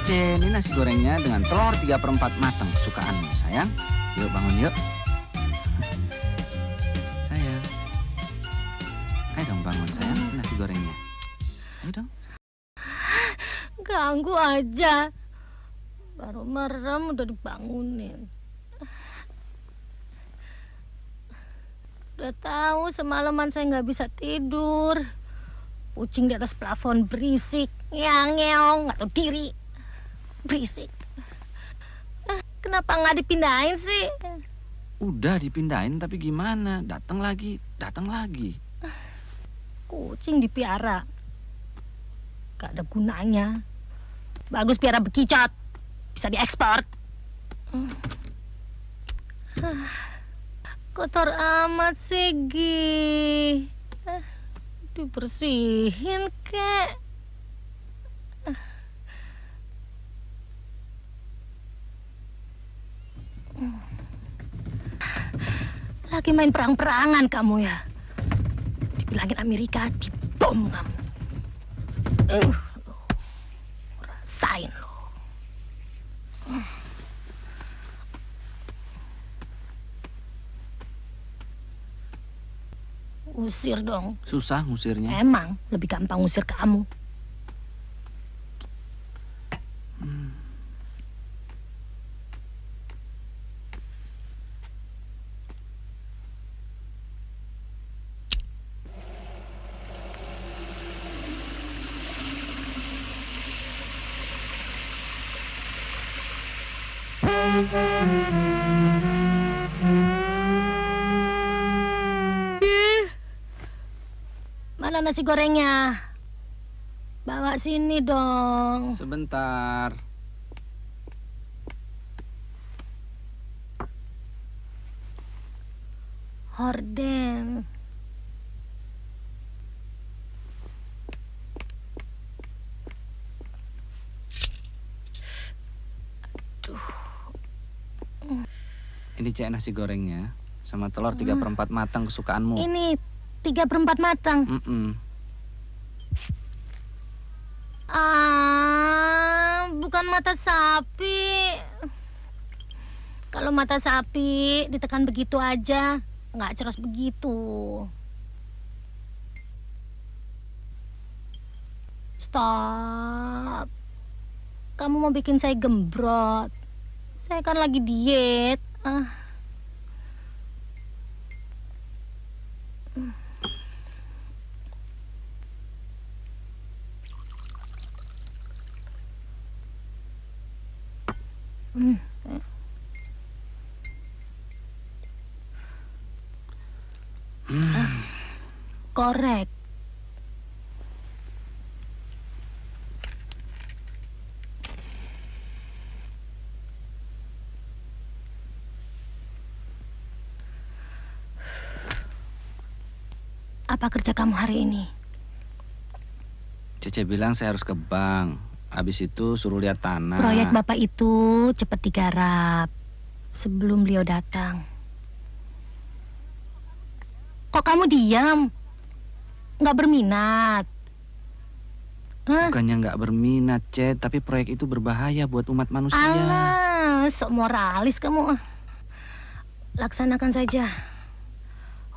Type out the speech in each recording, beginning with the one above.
Cece, ini nasi gorengnya dengan telur 3/4 matang kesukaanmu, sayang. Yuk bangun yuk. Sayang. Ayo dong bangun, sayang. Ini nasi gorengnya. Ayo dong. Ganggu aja. Baru merem udah dibangunin. Udah tahu semalaman saya nggak bisa tidur. Kucing di atas plafon berisik, ngeong, nggak tahu diri, berisik. Kenapa nggak dipindahin sih? Udah dipindahin tapi gimana? Datang lagi, datang lagi. Kucing dipiara, gak ada gunanya. Bagus piara bekicot, bisa diekspor. Kotor amat sih, Gi. Dibersihin kek. Lagi main perang-perangan kamu ya. Dibilangin Amerika, dibom kamu. Rasain lo. Usir dong. Susah ngusirnya. Emang lebih gampang usir kamu. Mana nasi gorengnya? Bawa sini dong. Sebentar. Horden. Ini cek nasi gorengnya sama telur 3/4 matang kesukaanmu. Ini 3/4 matang. Bukan mata sapi. Kalau mata sapi ditekan begitu aja, nggak ceros begitu. Stop. Kamu mau bikin saya gembrot. Saya kan lagi diet. Korek. Apa kerja kamu hari ini? Cece bilang saya harus ke bank. Habis itu suruh lihat tanah. Proyek Bapak itu cepat digarap sebelum beliau datang. Kok kamu diam? Nggak berminat? Bukannya nggak berminat, Cet, tapi proyek itu berbahaya buat umat manusia. Alah, sok moralis kamu. Laksanakan saja.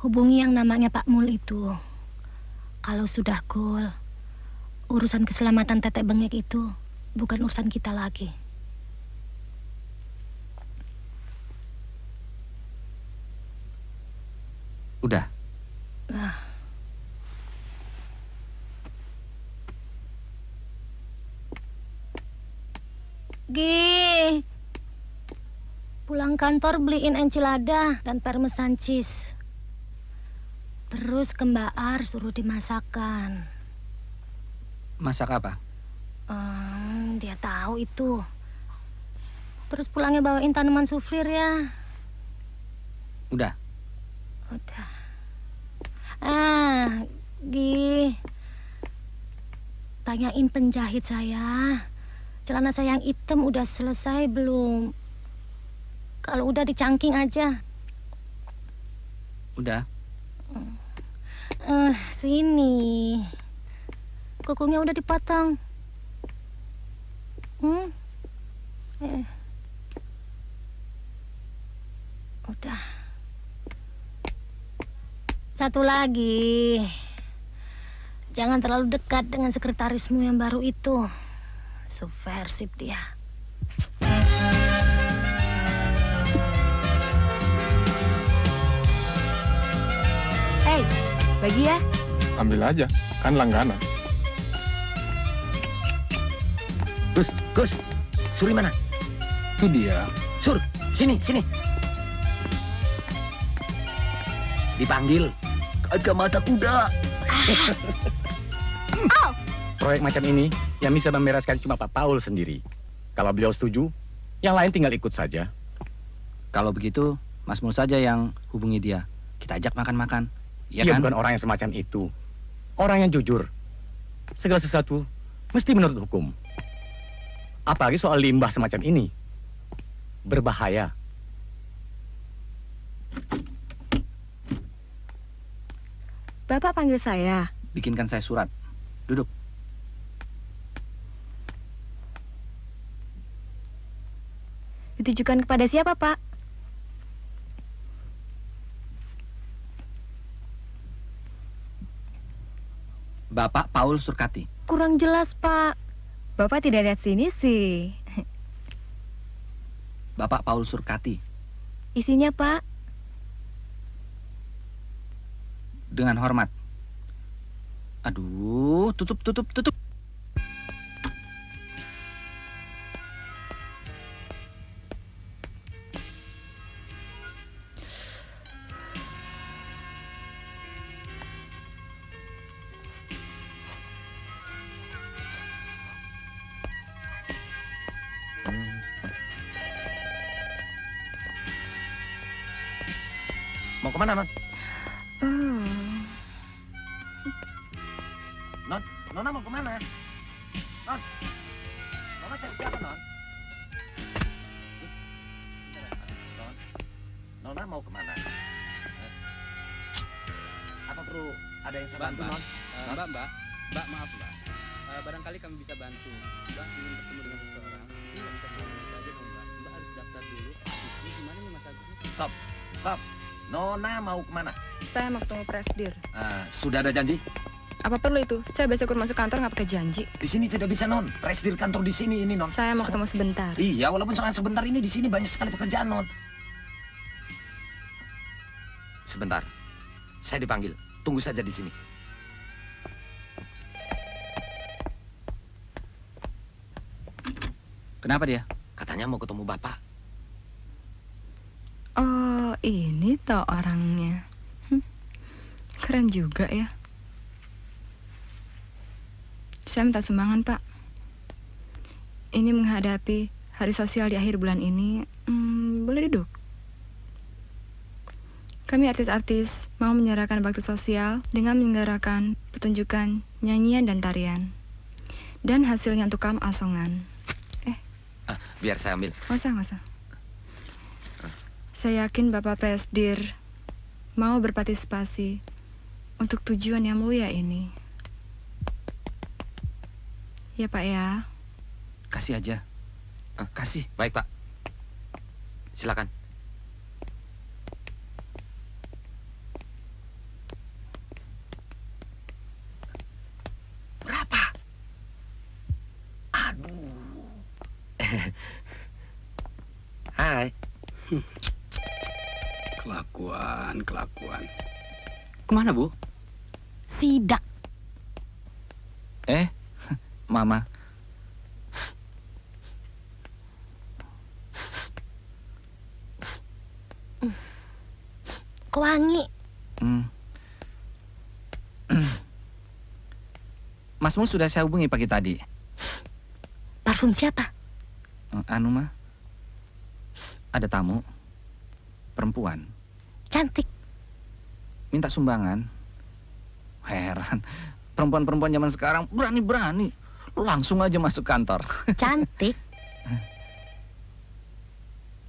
Hubungi yang namanya Pak Mul itu. Kalau sudah goal, urusan keselamatan tetek bengek itu bukan urusan kita lagi. Udah. Gi, pulang kantor beliin enchilada dan parmesan cheese. Terus ke Mbak Ar suruh dimasakkan. Masak apa? Dia tahu itu. Terus pulangnya bawain tanaman suflir ya. Udah. Udah. Gi, tanyain penjahit saya. Celana saya yang hitam udah selesai belum? Kalau udah dicangking aja. Udah. Sini. Kukunya udah dipotong. Udah. Satu lagi. Jangan terlalu dekat dengan sekretarismu yang baru itu. Subversif dia. Hei, bagi ya. Ambil aja, kan langganan. Gus, Suri mana? Itu dia. Sur, sini. Dipanggil. Kacamata kuda. Proyek macam ini yang bisa membereskan cuma Pak Paul sendiri. Kalau beliau setuju, yang lain tinggal ikut saja. Kalau begitu, Mas Mul saja yang hubungi dia. Kita ajak makan-makan. Ya Dia kan? bukan orang yang semacam itu. Orang yang jujur. Segala sesuatu mesti menurut hukum. Apalagi soal limbah semacam ini. Berbahaya. Bapak panggil saya. Bikinkan saya surat. Duduk. Ditujukan kepada siapa, Pak? Bapak Paul Surkati. Kurang jelas, Pak. Bapak tidak lihat sini sih. Bapak Paul Surkati. Isinya, Pak. Dengan hormat. Aduh, tutup. Mau kemana, Non? Nona mau kemana? Nona cari siapa, Non? Nona mau kemana? Apa perlu ada yang saya bantu, Non? Mbak, maaf, Mbak. Barangkali kami bisa bantu. Mbak ingin bertemu dengan seseorang. Ini nggak bisa kemana saja, dong, Mbak. Mbak harus daftar dulu. Ini gimana nih, Mas Agus? Stop. Nona mau kemana? Saya mau ketemu Presdir. Sudah ada janji? Apa perlu itu? Saya biasa ikut masuk kantor nggak pakai janji. Di sini tidak bisa, Non. Presdir kantor di sini ini, Non. Saya mau ketemu sebentar. Iya, walaupun sangat sebentar ini di sini banyak sekali pekerjaan, Non. Sebentar. Saya dipanggil. Tunggu saja di sini. Kenapa dia? Katanya mau ketemu Bapak. Oh, ini toh orangnya. Keren juga ya. Saya minta sumbangan, Pak. Ini menghadapi hari sosial di akhir bulan ini. Boleh duduk? Kami artis-artis mau menyerahkan bakti sosial dengan menyelenggarakan pertunjukan nyanyian dan tarian. Dan hasilnya untuk kamu asongan. Biar saya ambil. Nggak usah. Saya yakin Bapak Presdir mau berpartisipasi untuk tujuan yang mulia ini. Ya, Pak ya. Kasih aja. Kasih. Baik, Pak. Silakan. Berapa? Aduh. Hai. Kelakuan. Kemana, Bu? Sidak. Mama. Kewangi. Mas Mul sudah saya hubungi pagi tadi. Parfum siapa? Anu mah, ada tamu, perempuan, Cantik. minta sumbangan. Heran, perempuan-perempuan zaman sekarang berani-berani. Lu langsung aja masuk kantor. Cantik.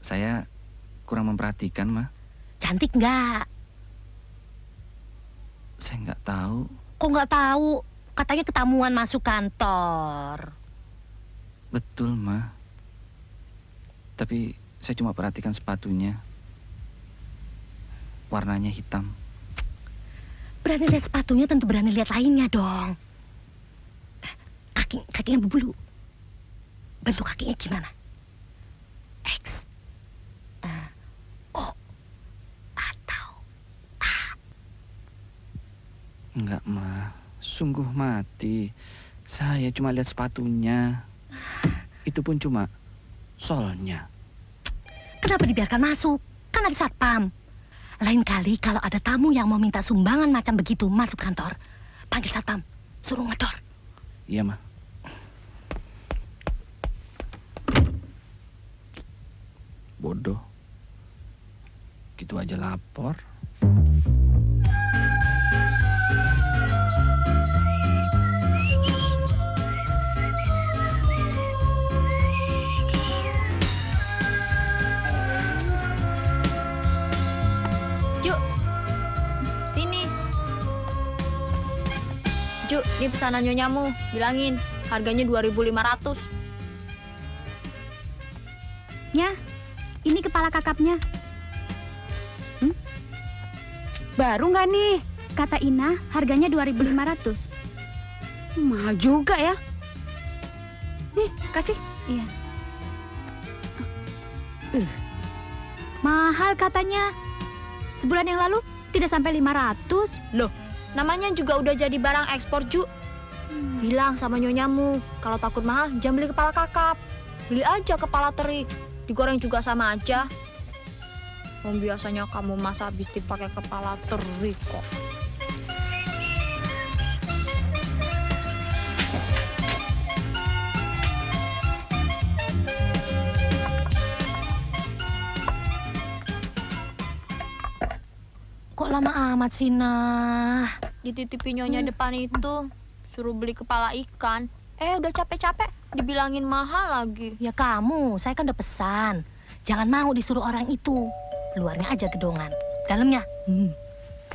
Saya kurang memperhatikan, mah. Cantik nggak? Saya nggak tahu. Kok nggak tahu? Katanya ketamuan masuk kantor. Betul, mah. Tapi saya cuma perhatikan sepatunya. Warnanya hitam. Berani lihat sepatunya tentu berani lihat lainnya dong. Kakinya berbulu. Bentuk kakinya gimana? X, O, atau A? Enggak, Ma. Sungguh mati. Saya cuma lihat sepatunya. Itu pun cuma solnya. Kenapa dibiarkan masuk? Kan ada satpam. Lain kali kalau ada tamu yang mau minta sumbangan macam begitu masuk kantor, panggil satpam, suruh ngedor. Iya, Ma. Bodoh. Gitu aja lapor. Juk, sini. Juk, ini pesanan nyonyamu. Bilangin, harganya 2.500. Ya, ini kepala kakapnya. Baru nggak nih? Kata Ina, harganya 2.500. Mahal juga ya. Nih, kasih. Iya. Mahal katanya. Sebulan yang lalu tidak sampai 500. Loh, namanya juga udah jadi barang ekspor, Ju. Bilang sama nyonyamu, kalau takut mahal, jangan beli kepala kakap. Beli aja kepala teri. Digoreng juga sama aja. Biasanya kamu masak bistik pakai kepala teri kok. Kok lama amat sih, Nah? Dititipin nyonya depan itu, suruh beli kepala ikan. Udah capek-capek, dibilangin mahal lagi. Ya kamu, saya kan udah pesan. Jangan mau disuruh orang itu. Luarnya aja gedongan, dalamnya.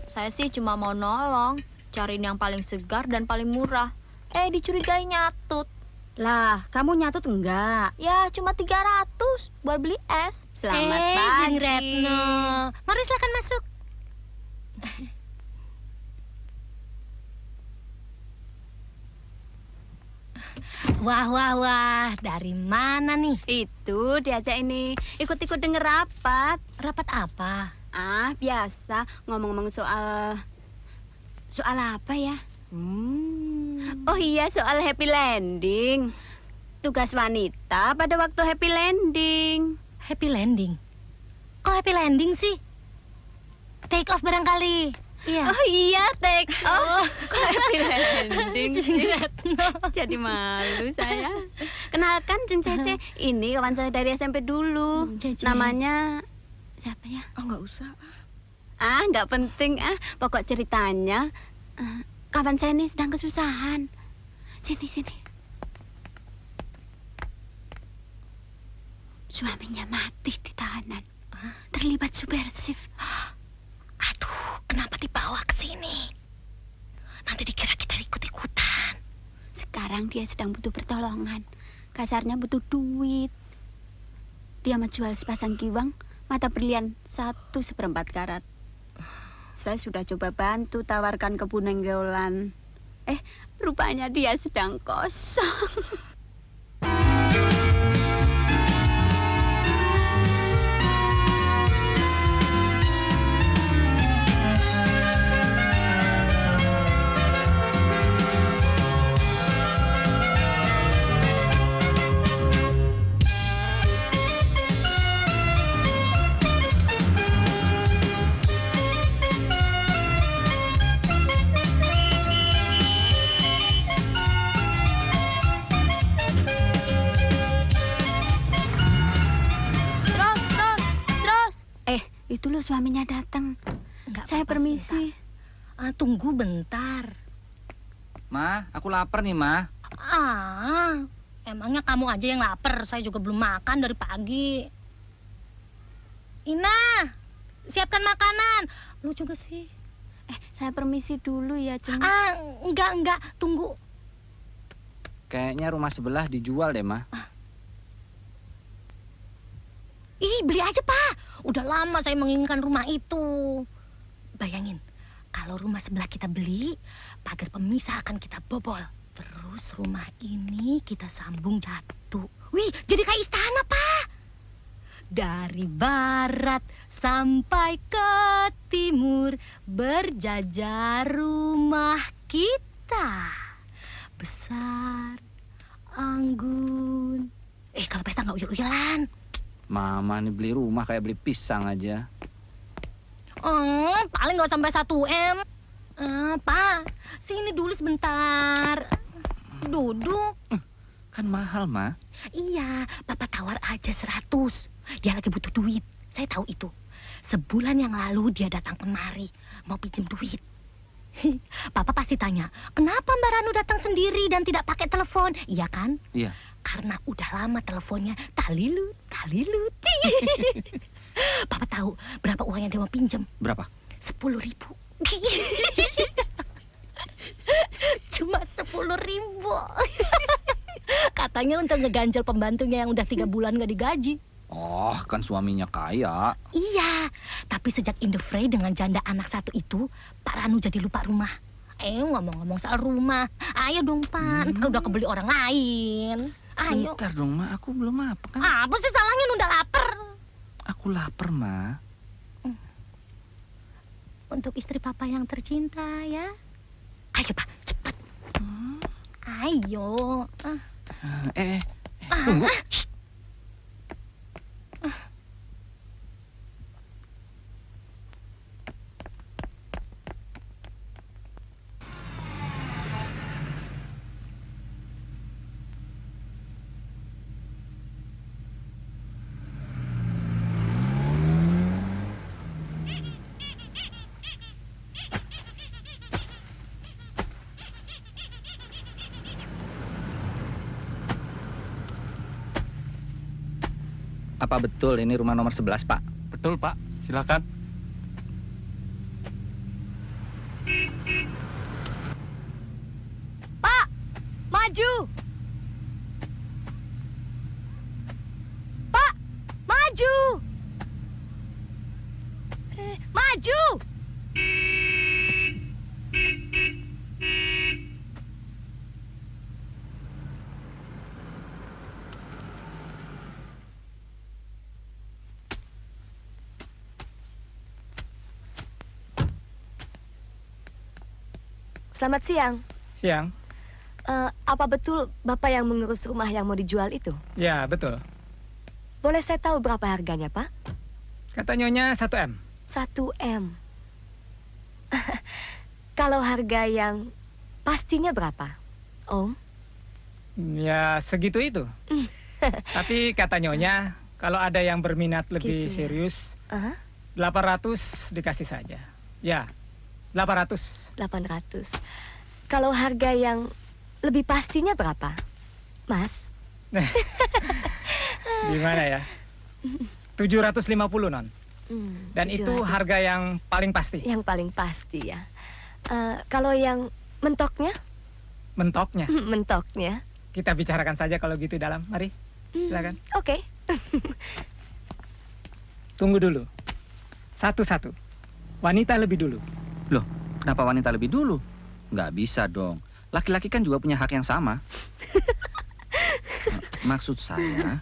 Saya sih cuma mau nolong, cariin yang paling segar dan paling murah. Dicurigai nyatut. Lah, kamu nyatut enggak? Ya, cuma 300 buat beli es. Selamat Jeng pagi. Retno. Mari silakan masuk. Wah, dari mana nih? Itu diajak ini ikut-ikut denger rapat. Rapat apa? Biasa ngomong-ngomong soal apa ya? Oh iya, soal happy landing. Tugas wanita pada waktu happy landing. Happy landing? Kok happy landing sih? Take off barangkali. Iya. Oh iya, take off. Kok happy landing sih? Jeng Retno. Jadi malu saya. Kenalkan Jeng Cece, ini kawan saya dari SMP dulu. Cece. Namanya siapa ya? Oh, nggak usah. Nggak penting pokok ceritanya kawan saya ini sedang kesusahan. Sini. Suaminya mati di tahanan. Terlibat subversif. Aduh, kenapa dibawa ke sini? Nanti dikira kita ikut-ikutan. Sekarang dia sedang butuh pertolongan. Kasarnya butuh duit. Dia menjual sepasang giwang, mata berlian 1/4 karat. Saya sudah coba bantu tawarkan kebun nenggolan. Rupanya dia sedang kosong. Itu loh suaminya datang. Enggak Saya apa-apa, permisi. sebentar. Tunggu bentar. Ma, aku lapar nih, Ma. Emangnya kamu aja yang lapar? Saya juga belum makan dari pagi. Ina, siapkan makanan. Lu juga sih. Saya permisi dulu ya, Jeng. Enggak, tunggu. Kayaknya rumah sebelah dijual deh, Ma. beli aja, Pak. Udah lama saya menginginkan rumah itu. Bayangin, kalau rumah sebelah kita beli, pagar pemisah akan kita bobol. Terus rumah ini kita sambung jatuh. Wih, jadi kayak istana, Pak. Dari barat sampai ke timur berjajar rumah kita. Besar, anggun. Kalau pesta nggak uyel-uyelan. Mama nih beli rumah kayak beli pisang aja. Paling nggak sampai 1 M. Pak, sini dulu sebentar. Duduk. Kan mahal, Ma. Iya, Papa tawar aja 100. Dia lagi butuh duit. Saya tahu itu. Sebulan yang lalu dia datang kemari mau pinjam duit. Papa pasti tanya, kenapa Mbak Ranu datang sendiri dan tidak pakai telepon? Iya kan? Iya. Karena udah lama teleponnya talilut. Papa tahu berapa uang yang dia mau pinjam? Berapa? 10.000. Cuma 10.000. Katanya untuk ngeganjel pembantunya yang udah 3 bulan gak digaji. Oh, kan suaminya kaya. Iya, tapi sejak Indofrey dengan janda anak 1 itu, Pak Ranu jadi lupa rumah. Ngomong-ngomong soal rumah, ayo dong Pak, ntar udah kebeli orang lain. Ayo. Bentar dong, Ma, aku belum makan. Apa sih salahnya, udah lapar. Aku lapar, Ma. Untuk istri Papa yang tercinta ya. Ayo Pak, cepat. Ayo. Tunggu. Apa betul ini rumah nomor 11, Pak? Betul, Pak. Silakan. Pak, maju. Pak, maju. Maju. Selamat siang. Siang. Apa betul Bapak yang mengurus rumah yang mau dijual itu? Ya, betul. Boleh saya tahu berapa harganya, Pak? Kata Nyonya 1 M. 1 M. Kalau harga yang pastinya berapa, Om? Ya, segitu itu. Tapi kata Nyonya, kalau ada yang berminat lebih Gitu ya? serius, 800 dikasih saja. Ya, 800. 800. Kalau harga yang lebih pastinya berapa, Mas? Gimana ya? 750, Non. Dan itu 700. harga yang paling pasti. Yang paling pasti ya. Kalau yang mentoknya? Mentoknya. Mentoknya. Kita bicarakan saja kalau gitu dalam. Mari, silakan. Oke. Tunggu dulu. Satu-satu. Wanita lebih dulu. Loh, kenapa wanita lebih dulu? Nggak bisa dong. Laki-laki kan juga punya hak yang sama. Maksud saya,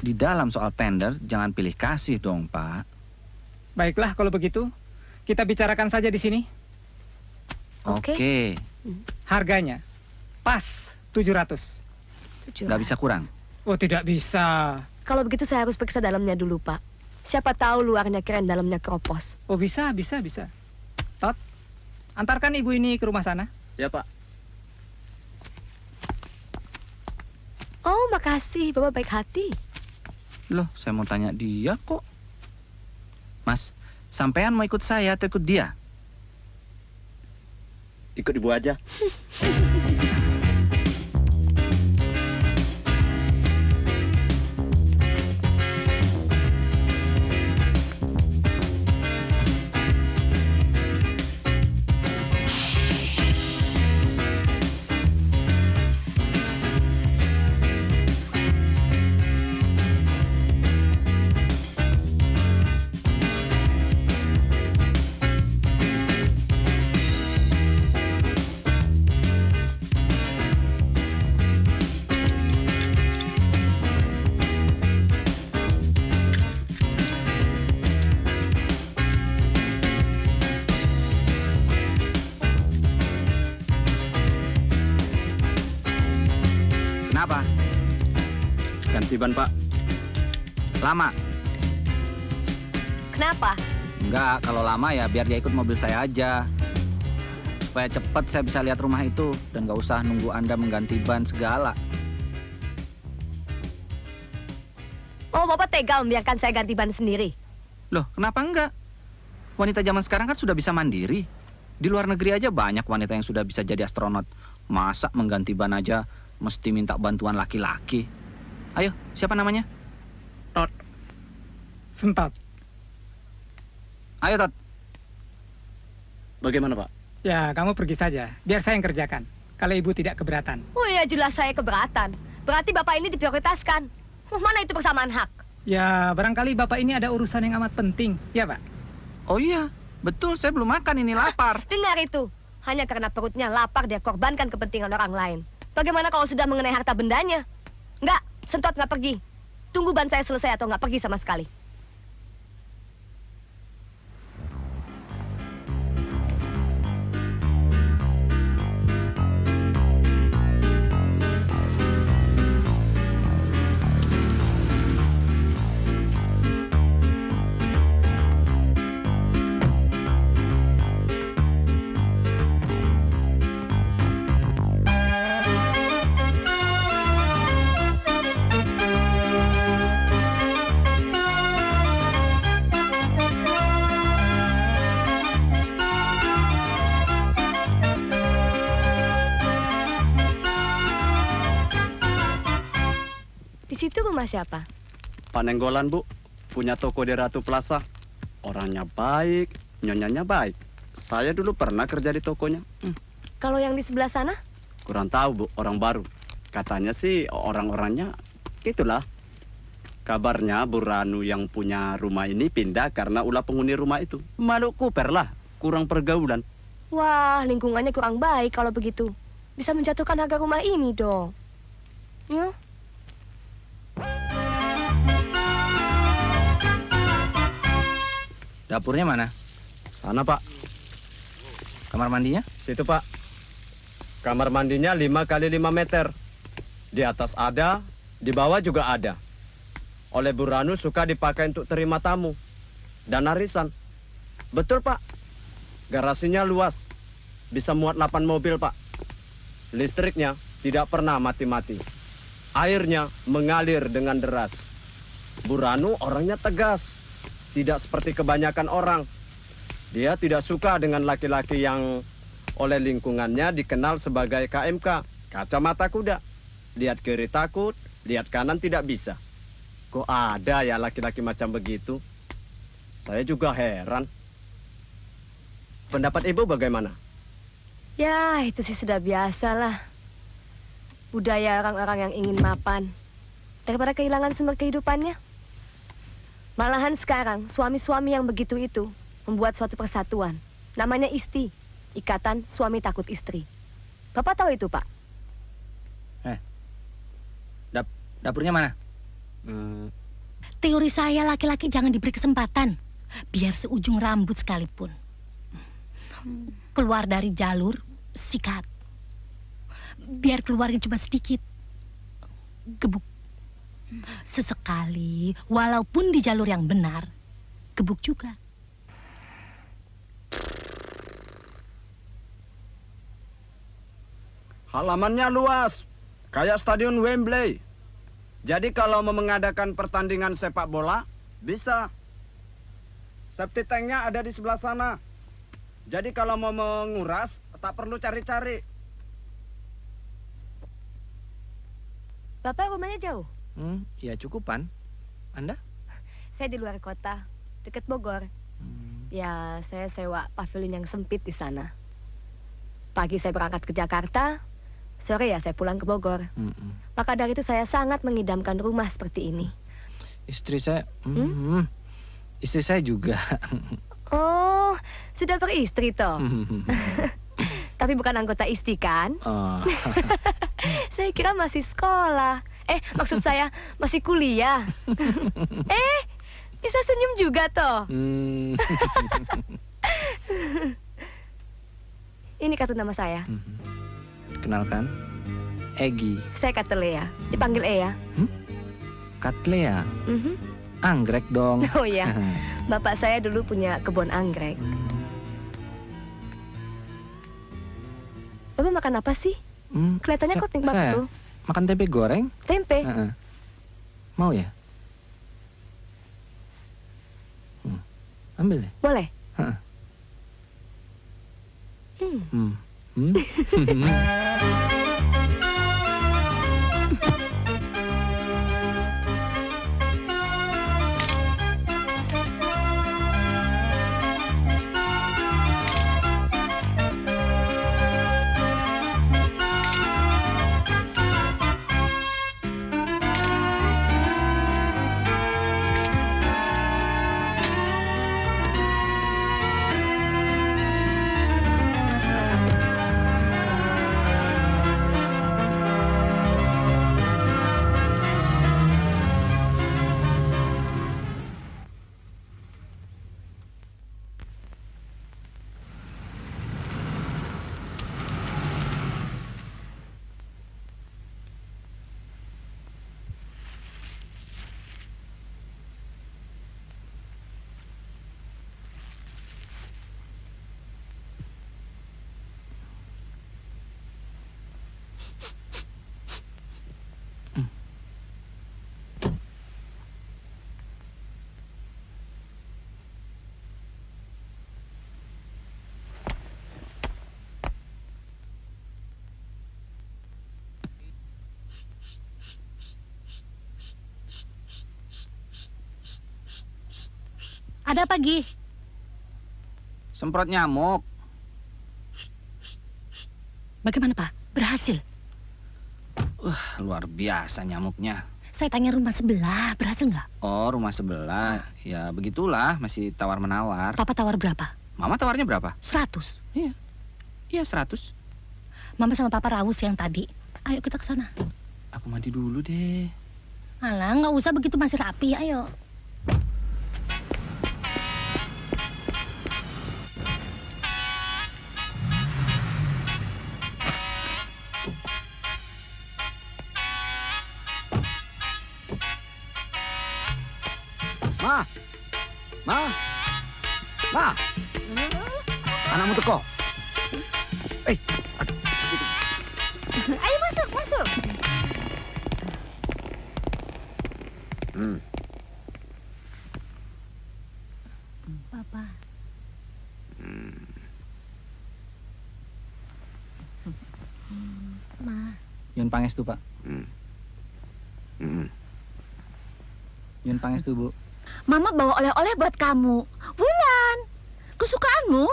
di dalam soal tender jangan pilih kasih dong, Pak. Baiklah kalau begitu, kita bicarakan saja di sini. Oke. Harganya pas 700. Nggak bisa kurang. Oh, tidak bisa. Kalau begitu saya harus periksa dalamnya dulu, Pak. Siapa tahu luarnya keren, dalamnya keropos. Oh, bisa. Tot, antarkan ibu ini ke rumah sana. Ya, Pak. Oh, makasih. Bapak baik hati. Loh, saya mau tanya dia kok. Mas, sampean mau ikut saya atau ikut dia? Ikut ibu aja. ganti ban, Pak. Lama? Kenapa? Enggak, kalau lama ya biar dia ikut mobil saya aja. Supaya cepat saya bisa lihat rumah itu dan nggak usah nunggu Anda mengganti ban segala. Oh, Bapak tega membiarkan saya ganti ban sendiri? Loh, kenapa enggak? Wanita zaman sekarang kan sudah bisa mandiri. Di luar negeri aja banyak wanita yang sudah bisa jadi astronot. Masa mengganti ban aja mesti minta bantuan laki-laki? Ayo, siapa namanya? Tot. Sentot. Ayo, Tot. Bagaimana, Pak? Ya, kamu pergi saja. Biar saya yang kerjakan. Kalau ibu tidak keberatan. Oh ya, jelas saya keberatan. Berarti Bapak ini diprioritaskan. Mana itu persamaan hak? Ya, barangkali Bapak ini ada urusan yang amat penting. Ya, Pak? Oh iya, betul. Saya belum makan, ini lapar. Dengar itu. Hanya karena perutnya lapar, dia korbankan kepentingan orang lain. Bagaimana kalau sudah mengenai harta bendanya? Enggak, Sentot nggak pergi. Tunggu ban saya selesai atau nggak pergi sama sekali. Itu rumah siapa? Pak Nenggolan, Bu. Punya toko di Ratu Plaza. Orangnya baik, nyonyanya baik. Saya dulu pernah kerja di tokonya. Kalau yang di sebelah sana? Kurang tahu, Bu. Orang baru. Katanya sih orang-orangnya itulah. Kabarnya Bu Ranu yang punya rumah ini pindah karena ulah penghuni rumah itu. Malu kuper lah. Kurang pergaulan. Wah, lingkungannya kurang baik kalau begitu. Bisa menjatuhkan harga rumah ini dong. Ya? Dapurnya mana? Sana, Pak. Kamar mandinya? Situ, Pak. Kamar mandinya 5 kali 5 meter. Di atas ada, di bawah juga ada. Oleh Bu Ranu suka dipakai untuk terima tamu dan arisan. Betul, Pak. Garasinya luas. Bisa muat 8 mobil, Pak. Listriknya tidak pernah mati-mati. Airnya mengalir dengan deras. Bu Ranu orangnya tegas. Tidak seperti kebanyakan orang. Dia tidak suka dengan laki-laki yang oleh lingkungannya dikenal sebagai KMK, kacamata kuda. Lihat kiri takut, lihat kanan tidak bisa. Kok ada ya laki-laki macam begitu? Saya juga heran. Pendapat Ibu bagaimana? Ya, itu sih sudah biasa lah. Budaya orang-orang yang ingin mapan daripada kehilangan sumber kehidupannya. Malahan sekarang suami-suami yang begitu itu membuat suatu persatuan. Namanya ISTI, Ikatan Suami Takut Istri. Bapak tahu itu, Pak? Dapurnya mana? Teori saya laki-laki jangan diberi kesempatan. Biar seujung rambut sekalipun. Keluar dari jalur, sikat. Biar keluarnya cuma sedikit. Gebuk. Sesekali, walaupun di jalur yang benar, gebuk juga. Halamannya luas, kayak stadion Wembley. Jadi kalau mau mengadakan pertandingan sepak bola, bisa. Septic tanknya ada di sebelah sana. Jadi kalau mau menguras, tak perlu cari-cari. Bapak rumahnya jauh? Ya cukupan. Anda? Saya di luar kota, dekat Bogor. Ya, saya sewa pavilion yang sempit di sana. Pagi saya berangkat ke Jakarta, sore ya saya pulang ke Bogor. Maka dari itu saya sangat mengidamkan rumah seperti ini. Istri saya, istri saya juga. Oh, sudah beristri toh? Tapi bukan anggota ISTI kan? Oh. Saya kira masih sekolah. Maksud saya masih kuliah. Bisa senyum juga toh? Ini kartu nama saya. Kenalkan, Egi. Saya kata Lea, dipanggil E ya. Cattleya. Mhm. Anggrek dong. Oh ya, bapak saya dulu punya kebun anggrek. Bapak makan apa sih? Kelihatannya kok nikmat saya tuh. Makan tempe goreng. Tempe? Mau ya? Ambil deh. Boleh? Heeh. Ada apa, Gi? Semprot nyamuk. Bagaimana, Pak? Berhasil? Luar biasa nyamuknya. Saya tanya rumah sebelah, berhasil nggak? Oh, rumah sebelah. Ya, begitulah, masih tawar-menawar. Papa tawar berapa? Mama tawarnya berapa? 100. Iya. Iya, 100. Mama sama Papa rawus yang tadi. Ayo kita ke sana. Aku mandi dulu deh. Alah, nggak usah begitu, masih rapi. Ayo. Ma, anakmu teko. Ayo masuk. Papa. Ma. Yun pangestu, Pak. Yun pangestu, Bu. Mama bawa oleh-oleh buat kamu. Wulan, kesukaanmu?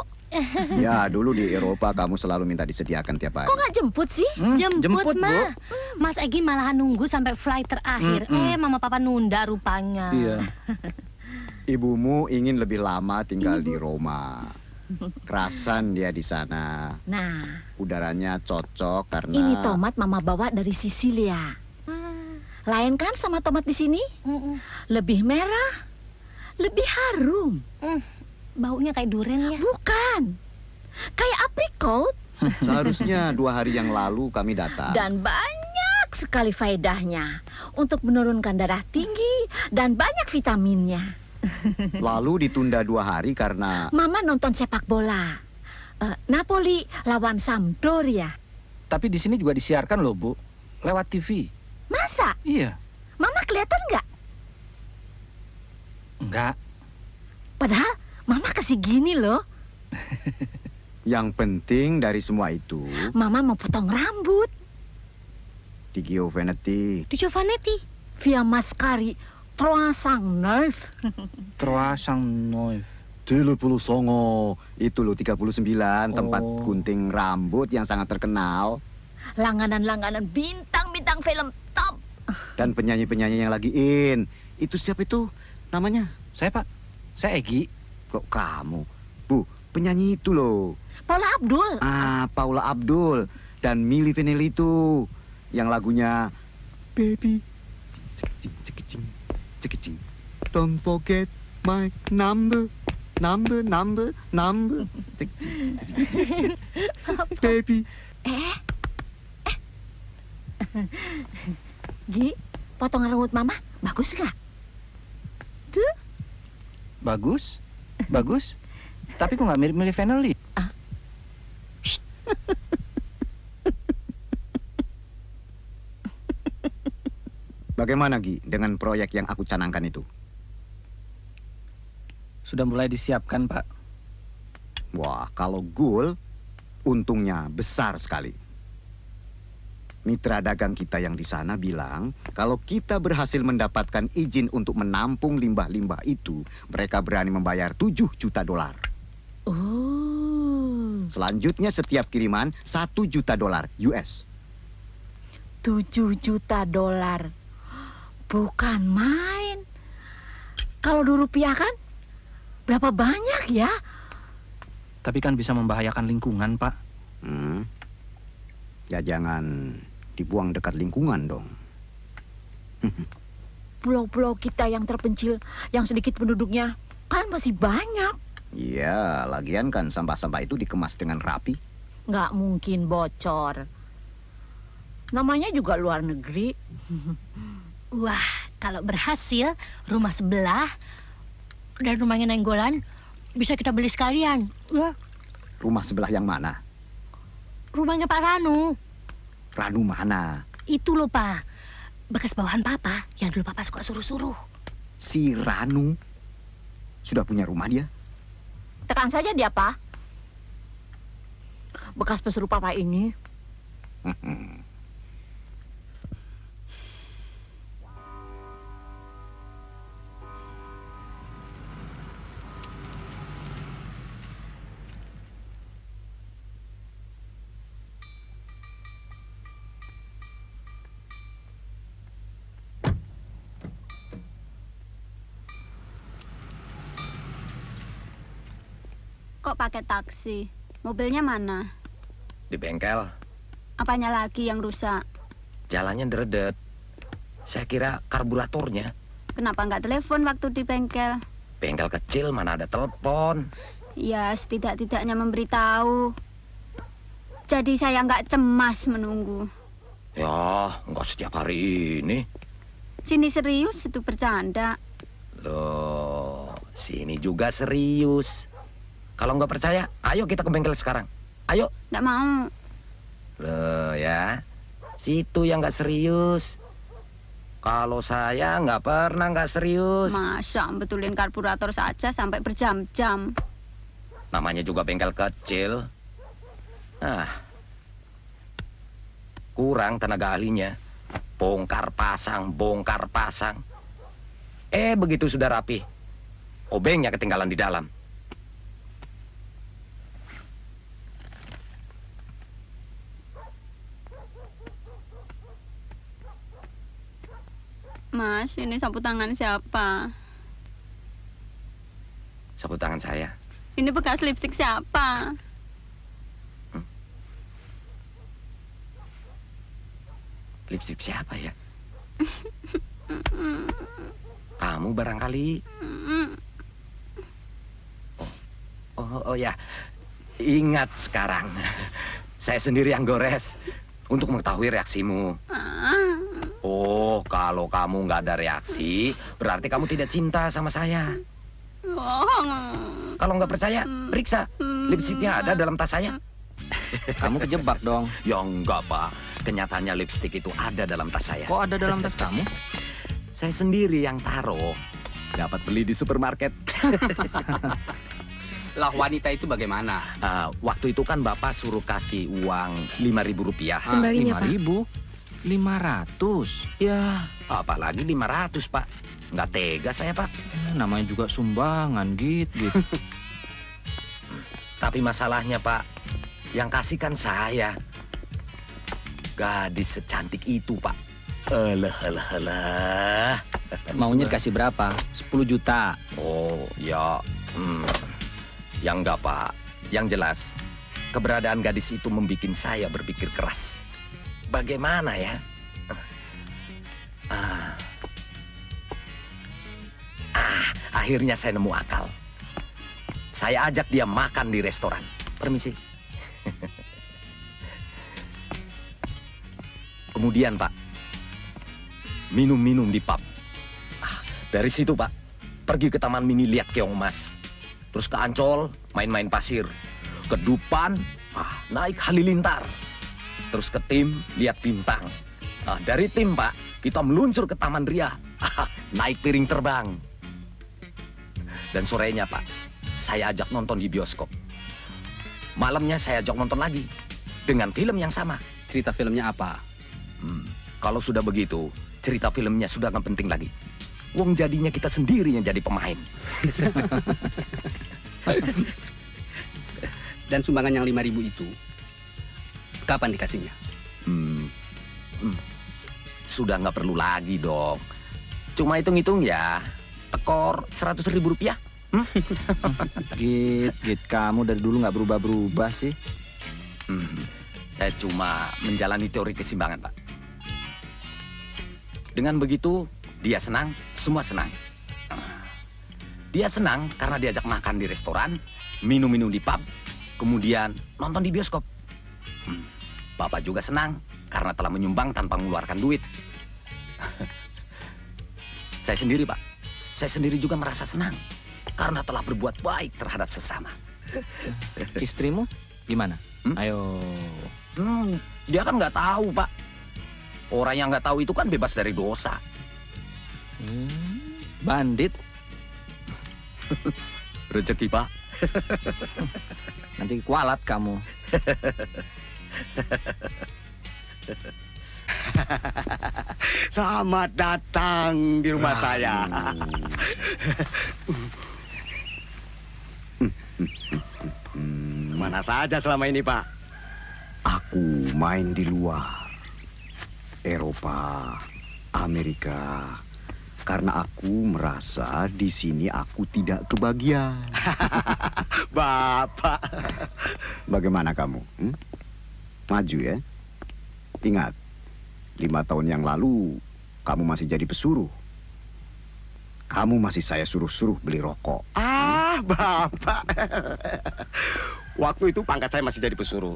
Ya, dulu di Eropa kamu selalu minta disediakan tiap hari. Kok nggak jemput sih? Jemput, Ma. Mas Egi malahan nunggu sampai flight terakhir. Mama Papa nunda rupanya. Iya. Ibumu ingin lebih lama tinggal di Roma. Kerasan dia di sana. Nah, Udaranya cocok karena ini tomat Mama bawa dari Sisilia. Lain kan sama tomat di sini? Lebih merah, lebih harum. Baunya kayak durian ya? Bukan, kayak aprikot. Seharusnya 2 hari yang lalu kami datang. Dan banyak sekali faedahnya untuk menurunkan darah tinggi dan banyak vitaminnya. Lalu ditunda 2 hari karena Mama nonton sepak bola. Napoli lawan Sampdoria. Tapi di sini juga disiarkan loh, Bu. Lewat TV. Masa? Iya. Mama kelihatan nggak? Enggak. Padahal Mama kasih gini loh. yang penting dari semua itu Mama mau potong rambut. di Giovanetti. Di Giovanetti. Via Mascari 309. 309. 39. Itu loh 39 tempat gunting rambut yang sangat terkenal. Langganan-langganan bintang-bintang film top. Dan penyanyi-penyanyi yang lagi in. Itu siapa itu namanya? Saya, Pak. Saya Egi. Kok kamu? Bu, penyanyi itu loh. Paula Abdul. Paula Abdul. Dan Milli Vanilli itu. Yang lagunya Baby Cekicing, cekicing. Don't forget my number. Number. Cekicing, cekicing. Baby. Gi, potongan rambut Mama bagus nggak? Tuh. Bagus, bagus. Tapi kok nggak mirip-mirip Vanelli? Bagaimana Gi dengan proyek yang aku canangkan itu? Sudah mulai disiapkan, Pak. Wah, kalau goal, untungnya besar sekali. Mitra dagang kita yang di sana bilang, kalau kita berhasil mendapatkan izin untuk menampung limbah-limbah itu, mereka berani membayar 7 juta dolar. Oh. Selanjutnya setiap kiriman 1 juta dolar US. 7 juta dolar. Bukan main. Kalau dirupiahkan, berapa banyak ya? Tapi kan bisa membahayakan lingkungan, Pak. Ya jangan dibuang dekat lingkungan dong. Pulau-pulau kita yang terpencil, yang sedikit penduduknya, kan masih banyak. Iya, lagian kan sampah-sampah itu dikemas dengan rapi. Nggak mungkin bocor. Namanya juga luar negeri. Wah, kalau berhasil, rumah sebelah dan rumahnya Nenggolan bisa kita beli sekalian. Wah, Rumah sebelah yang mana? rumahnya Pak Ranu. Ranu mana? Itu loh, Pak. Bekas bawahan Papa yang dulu Papa suka suruh-suruh. Si Ranu sudah punya rumah dia? Tekan saja dia, Pak. Bekas pesuruh Papa ini. Kok pakai taksi? Mobilnya mana? Di bengkel, Apanya lagi yang rusak? jalannya deredet. Saya kira karburatornya. Kenapa nggak telepon waktu di bengkel? Bengkel kecil mana ada telepon. Ya, setidak-tidaknya memberitahu. Jadi saya nggak cemas menunggu. Ya, nggak setiap hari ini. Sini serius, itu bercanda. Loh, sini juga serius. Kalau nggak percaya, ayo kita ke bengkel sekarang. Ayo. Nggak mau. Loh ya, situ yang nggak serius. Kalau saya nggak pernah nggak serius. Masa betulin karburator saja sampai berjam-jam. Namanya juga bengkel kecil. Kurang tenaga ahlinya. Bongkar pasang, bongkar pasang. Begitu sudah rapi, obengnya ketinggalan di dalam. Mas, ini sapu tangan siapa? Sapu tangan saya. Ini bekas lipstik siapa? Lipstik siapa ya? Kamu barangkali. Oh ya, ingat sekarang. Saya sendiri yang gores untuk mengetahui reaksimu. Oh, kalau kamu nggak ada reaksi, berarti kamu tidak cinta sama saya. Bohong. Kalau nggak percaya, periksa. Lipstiknya ada dalam tas saya. Kamu kejebak dong. Ya enggak, Pak. Kenyataannya lipstik itu ada dalam tas saya. Kok ada dalam tas kamu? Saya sendiri yang taruh. Dapat beli di supermarket. Lah wanita itu bagaimana? Waktu itu kan Bapak suruh kasih uang Rp5.000. Kembalinya, Pak. 500. Ya, apalagi 500, Pak. Nggak tega saya, Pak. Namanya juga sumbangan, gitu. Tapi masalahnya, Pak, yang kasih kan saya. Gadis secantik itu, Pak. Alah. Maunya dikasih berapa? 10 juta. Oh, ya. Ya enggak, Pak. Yang jelas, keberadaan gadis itu membuat saya berpikir keras. Bagaimana ya? Akhirnya saya nemu akal. Saya ajak dia makan di restoran. Permisi. Kemudian, Pak, minum-minum di pub. Dari situ, Pak, pergi ke Taman Mini lihat keong emas. Terus ke Ancol, main-main pasir. Ke Dupan, naik halilintar. Terus ke Tim, lihat bintang. Dari Tim, Pak, kita meluncur ke Taman Ria. Naik piring terbang. Dan sorenya, Pak, saya ajak nonton di bioskop. Malamnya saya ajak nonton lagi. Dengan film yang sama. Cerita filmnya apa? Kalau sudah begitu, cerita filmnya sudah nggak penting lagi. Wong jadinya kita sendiri yang jadi pemain. Dan sumbangan yang 5.000 itu, kapan dikasihnya? Sudah nggak perlu lagi dong. Cuma hitung-hitung ya, tekor 100.000 rupiah. Git, kamu dari dulu nggak berubah-berubah sih. Saya cuma menjalani teori keseimbangan, Pak. Dengan begitu, dia senang, semua senang. Dia senang karena diajak makan di restoran, minum-minum di pub, kemudian nonton di bioskop. Bapak juga senang karena telah menyumbang tanpa mengeluarkan duit. Saya sendiri, Pak. Saya sendiri juga merasa senang karena telah berbuat baik terhadap sesama. Istrimu gimana? Ayo. Dia kan nggak tahu, Pak. Orang yang nggak tahu itu kan bebas dari dosa. Bandit. Rezeki, Pak. Nanti kualat kamu. Selamat datang di rumah saya. Mana saja selama ini, Pak? Aku main di luar. Eropa, Amerika. Karena aku merasa di sini aku tidak kebagian. Bapak. Bagaimana kamu? Maju ya. Ingat, 5 tahun yang lalu kamu masih jadi pesuruh. Kamu masih saya suruh-suruh beli rokok. Bapak. Waktu itu pangkat saya masih jadi pesuruh.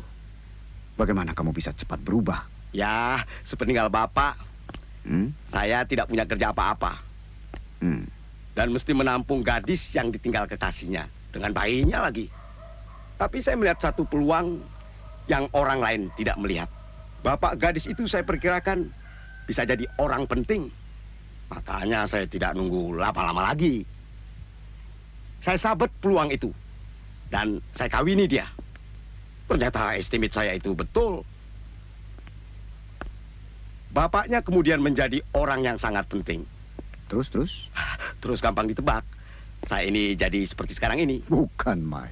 Bagaimana kamu bisa cepat berubah? Ya, sepeninggal Bapak, saya tidak punya kerja apa-apa. Dan mesti menampung gadis yang ditinggal kekasihnya. Dengan bayinya lagi. Tapi saya melihat satu peluang yang orang lain tidak melihat. Bapak gadis itu saya perkirakan bisa jadi orang penting. Makanya saya tidak nunggu lama-lama lagi. Saya sabet peluang itu. Dan saya kawini dia. Ternyata estimate saya itu betul. Bapaknya kemudian menjadi orang yang sangat penting. Terus? Terus gampang ditebak. Saya ini jadi seperti sekarang ini. Bukan, Mai.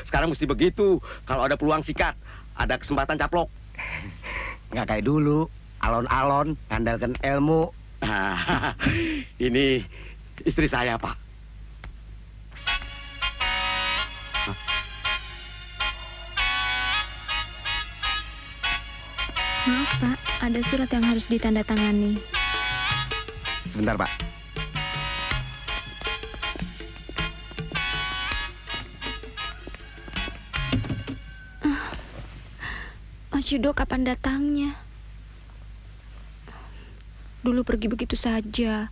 Sekarang mesti begitu. Kalau ada peluang sikat, ada kesempatan caplok. Nggak kayak dulu. Alon-alon, ngandalkan ilmu. Ini istri saya, Pak. Maaf, Pak. Ada surat yang harus ditandatangani. Sebentar, Pak. Mas Yudo kapan datangnya? Dulu pergi begitu saja.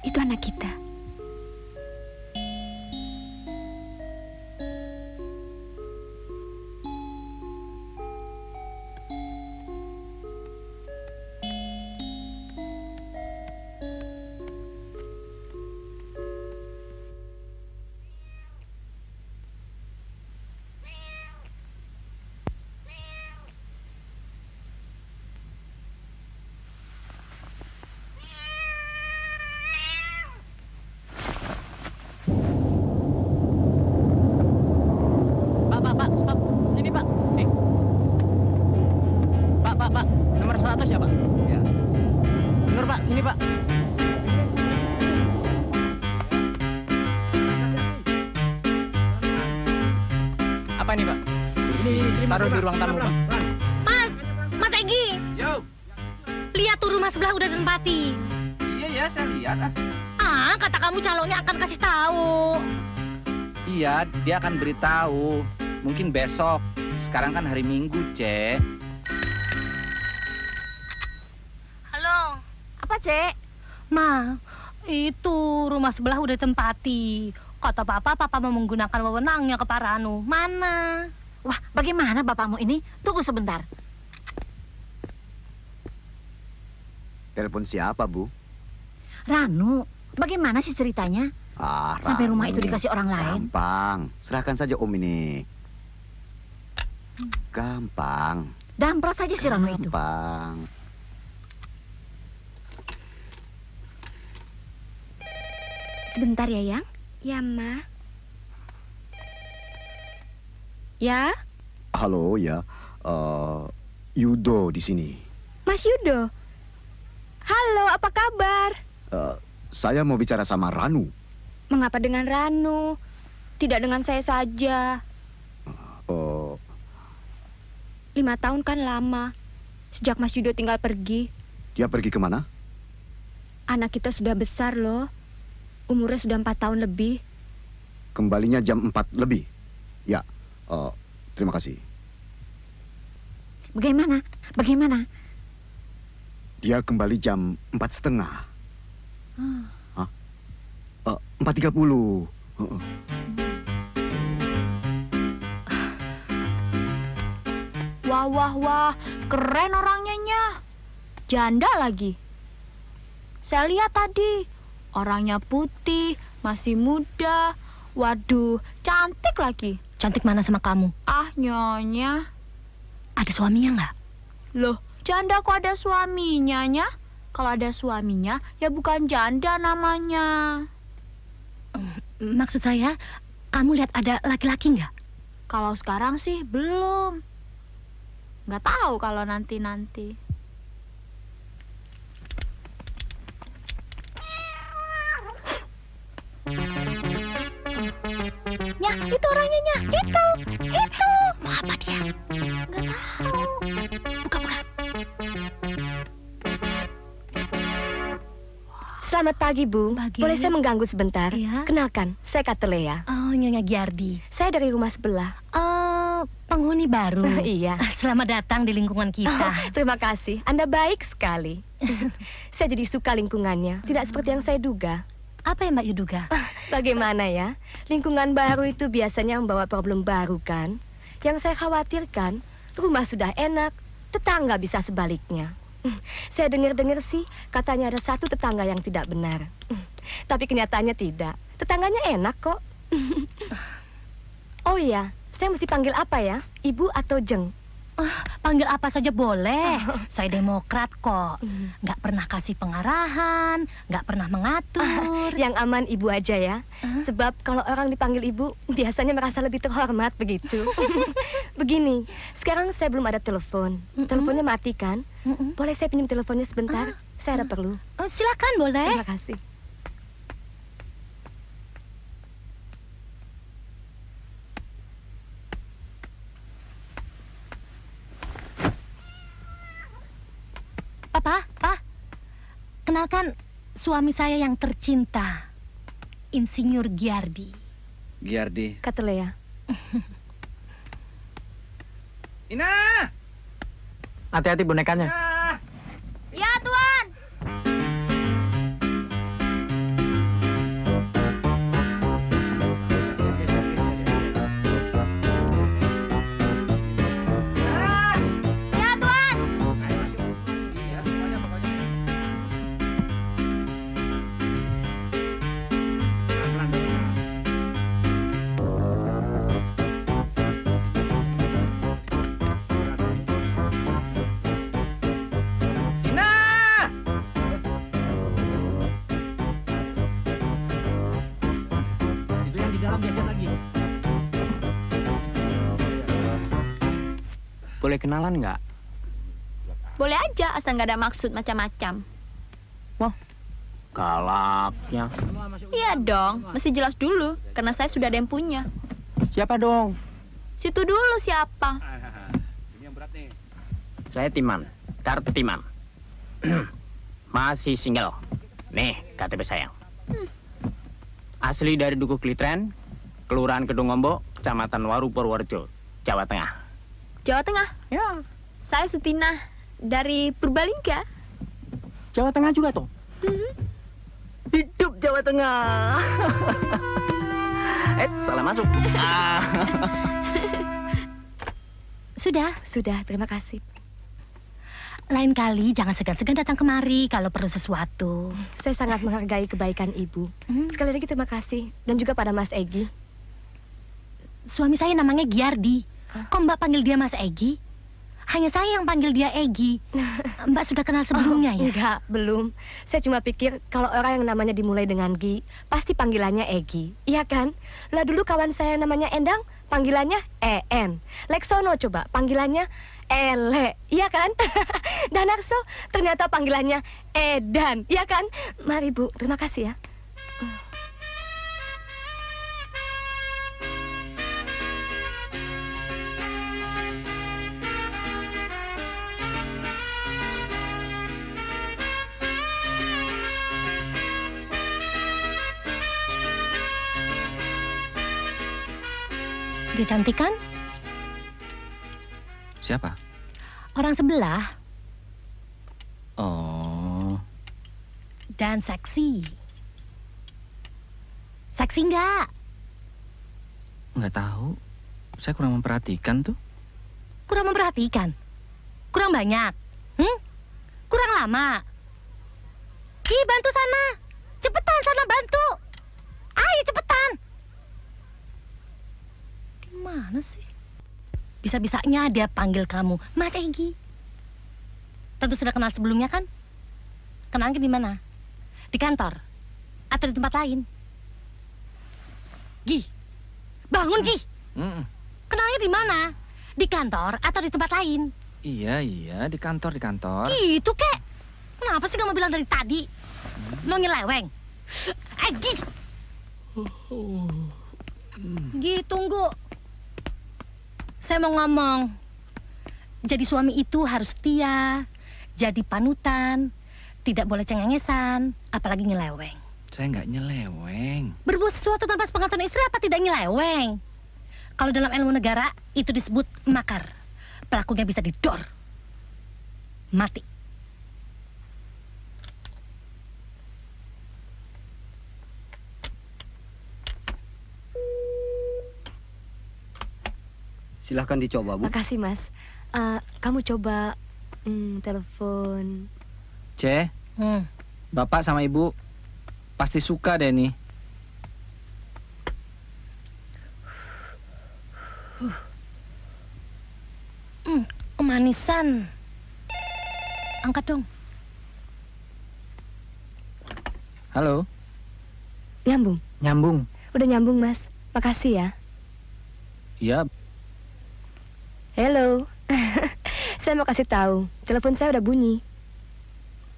Itu anak kita. Pak, stop. Sini, Pak. Nih. Pak. Nomor 100 ya, Pak? Ya. Bener, Pak. Sini, Pak. Apa ini, Pak? Ini taruh di ruang tamu, Pak. Mas Egi. Yo. Lihat tuh rumah sebelah udah ditempati. Iya, saya lihat. Kata kamu calonnya akan kasih tahu. Iya, dia akan beritahu. Mungkin besok. Sekarang kan hari Minggu, Cek. Halo. Apa, Cek? Ma, itu rumah sebelah udah ditempati. Kata papa mau menggunakan wewenangnya ke Pak Ranu. Mana? Wah, bagaimana bapakmu ini? Tunggu sebentar. Telepon siapa, Bu? Ranu, bagaimana sih ceritanya? Sampai rumah itu dikasih orang lain. Gampang. Serahkan saja Om ini. Gampang. Damprat saja si Ranu itu. Gampang. Sebentar ya, Yang. Ya, Ma. Ya, Halo ya. Yudo di sini. Mas Yudo. Halo, apa kabar? Saya mau bicara sama Ranu. Mengapa dengan Ranu? Tidak dengan saya saja. 5 tahun kan lama. Sejak Mas Yudo tinggal pergi. Dia pergi kemana? Anak kita sudah besar loh. Umurnya sudah 4 tahun lebih. Kembalinya jam 4 lebih. Ya. Terima kasih. Bagaimana? Bagaimana? Dia kembali jam 4:30. 4:30. Wah, keren orangnya, Nya. Janda lagi. Saya lihat tadi, orangnya putih, masih muda. Waduh, cantik lagi. Cantik mana sama kamu? Ah, Nyonya. Ada suaminya nggak? Loh, janda kok ada suaminya, Nya? Kalau ada suaminya, ya bukan janda namanya. Maksud saya, kamu lihat ada laki-laki nggak? Kalau sekarang sih belum. Nggak tahu kalau nanti-nanti. Nya, itu orangnya, Nya. Itu. Mau apa dia? Nggak tahu. Buka. Selamat pagi, Bu. Boleh saya mengganggu sebentar? Iya. Kenalkan, saya Katelea. Oh, Nyonya Giardi. Saya dari rumah sebelah. Penghuni baru. Iya. Selamat datang di lingkungan kita. Terima kasih, Anda baik sekali. Saya jadi suka lingkungannya. Tidak seperti yang saya duga. Apa yang Mbak Yu duga? Bagaimana ya? Lingkungan baru itu biasanya membawa problem baru kan? Yang saya khawatirkan, rumah sudah enak, tetangga bisa sebaliknya. Saya dengar-dengar sih, katanya ada satu tetangga yang tidak benar. Tapi kenyataannya tidak. Tetangganya enak kok. Oh iya, saya mesti panggil apa ya? Ibu atau Jeng? Panggil apa saja boleh. Saya demokrat kok. Nggak pernah kasih pengarahan, nggak pernah mengatur. Yang aman ibu aja ya. Sebab kalau orang dipanggil ibu, biasanya merasa lebih terhormat begitu. Begini, sekarang saya belum ada telepon. Teleponnya mati kan? Boleh saya pinjam teleponnya sebentar? Saya ada perlu. Silakan, boleh. Terima kasih. Pak, kenalkan suami saya yang tercinta, Insinyur Giardi. Giardi. Katelea. Ina! Hati-hati bonekanya. Ya, Tuan. Ya, Tuan. Itu yang di dalam biasanya lagi. Boleh kenalan nggak? Boleh aja, asal nggak ada maksud macam-macam. Galaknya. Iya dong, mesti jelas dulu, karena saya sudah ada yang punya. Siapa dong? Situ dulu siapa? Saya Timan, kartu Timan. Masih single. Nih, KTP sayang. Asli dari Dukuh Klitren, Kelurahan Kedungombo, Kecamatan Waru, Purworejo. Jawa Tengah. Jawa Tengah? Ya. Saya Sutina dari Purbalingga. Jawa Tengah juga toh? Hidup Jawa Tengah. Salah masuk. Sudah, terima kasih. Lain kali jangan segan-segan datang kemari kalau perlu sesuatu. Saya sangat menghargai kebaikan Ibu. Sekali lagi terima kasih. Dan juga pada Mas Egi. Suami saya namanya Giardi. Kok Mbak panggil dia Mas Egi? Hanya saya yang panggil dia Egi. Mbak sudah kenal sebelumnya ya? Enggak, belum. Saya cuma pikir kalau orang yang namanya dimulai dengan Gi, pasti panggilannya Egi. Iya kan? Lah dulu kawan saya namanya Endang, panggilannya En. Leksono coba, panggilannya Ele. Iya kan? Danarso, ternyata panggilannya Edan. Iya kan? Mari Bu, terima kasih ya. Dia cantik kan? Siapa? Orang sebelah. Oh, Dan seksi. Seksi nggak? nggak tahu. Saya kurang memperhatikan tuh. Kurang memperhatikan? Kurang banyak? Kurang lama? Ih, bantu sana. Cepetan sana bantu. Ayo cepetan. Gimana sih? Bisa-bisanya dia panggil kamu Mas Egi. Tentu sudah kenal sebelumnya kan? Kenalnya di mana? Di kantor? Atau di tempat lain? Gi, bangun Gi. Kenalnya di mana? Di kantor atau di tempat lain? Iya, di kantor. Gitu kek. Kenapa sih kamu bilang dari tadi? Mau nyeleweng? Gi. Gi, tunggu. Saya mau ngomong. Jadi suami itu harus setia, jadi panutan, tidak boleh cengengesan, apalagi nyeleweng. Saya nggak nyeleweng. Berbuat sesuatu tanpa sepengetahuan istri apa tidak nyeleweng? Kalau dalam ilmu negara itu disebut makar. Pelakunya bisa didor. Mati. Silahkan dicoba, Bu. Makasih, Mas. Kamu coba telepon. C, Bapak sama Ibu pasti suka deh nih. Kemanisan. Angkat dong. Halo. Nyambung. Nyambung. Udah nyambung, Mas. Makasih ya. Iya. Hello. Saya mau kasih tahu, telepon saya udah bunyi.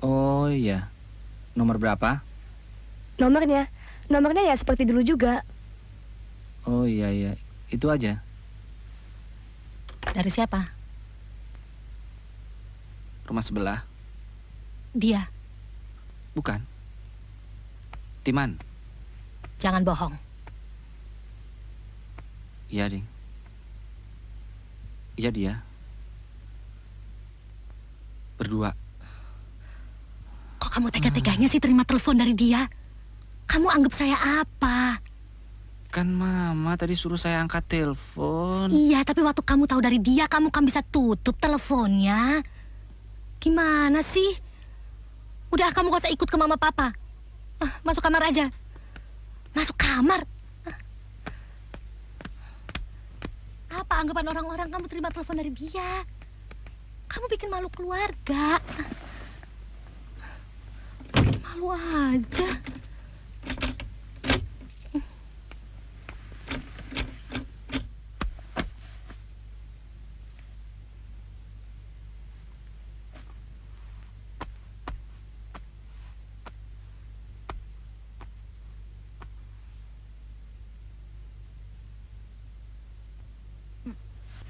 Oh iya. Nomor berapa? Nomornya ya seperti dulu juga. Oh iya. Itu aja. Dari siapa? Rumah sebelah. Dia. Bukan. Timan. Jangan bohong. Iya, Ding. Iya dia. Berdua. Kok kamu tega-teganya sih terima telepon dari dia? Kamu anggap saya apa? Kan Mama tadi suruh saya angkat telepon. Iya, tapi waktu kamu tahu dari dia, kamu kan bisa tutup teleponnya. Gimana sih? Udah, kamu gak usah ikut ke Mama Papa. Masuk kamar aja. Masuk kamar? Apa anggapan orang-orang kamu terima telepon dari dia? Kamu bikin malu keluarga. Bikin malu aja.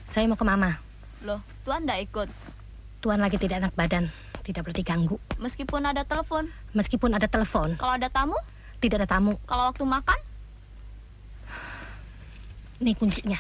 Saya mau ke Mama. Loh, Tuan nggak ikut? Tuan lagi tidak enak badan, tidak boleh diganggu. Meskipun ada telepon? Meskipun ada telepon. Kalau ada tamu? Tidak ada tamu. Kalau waktu makan? Nih kuncinya.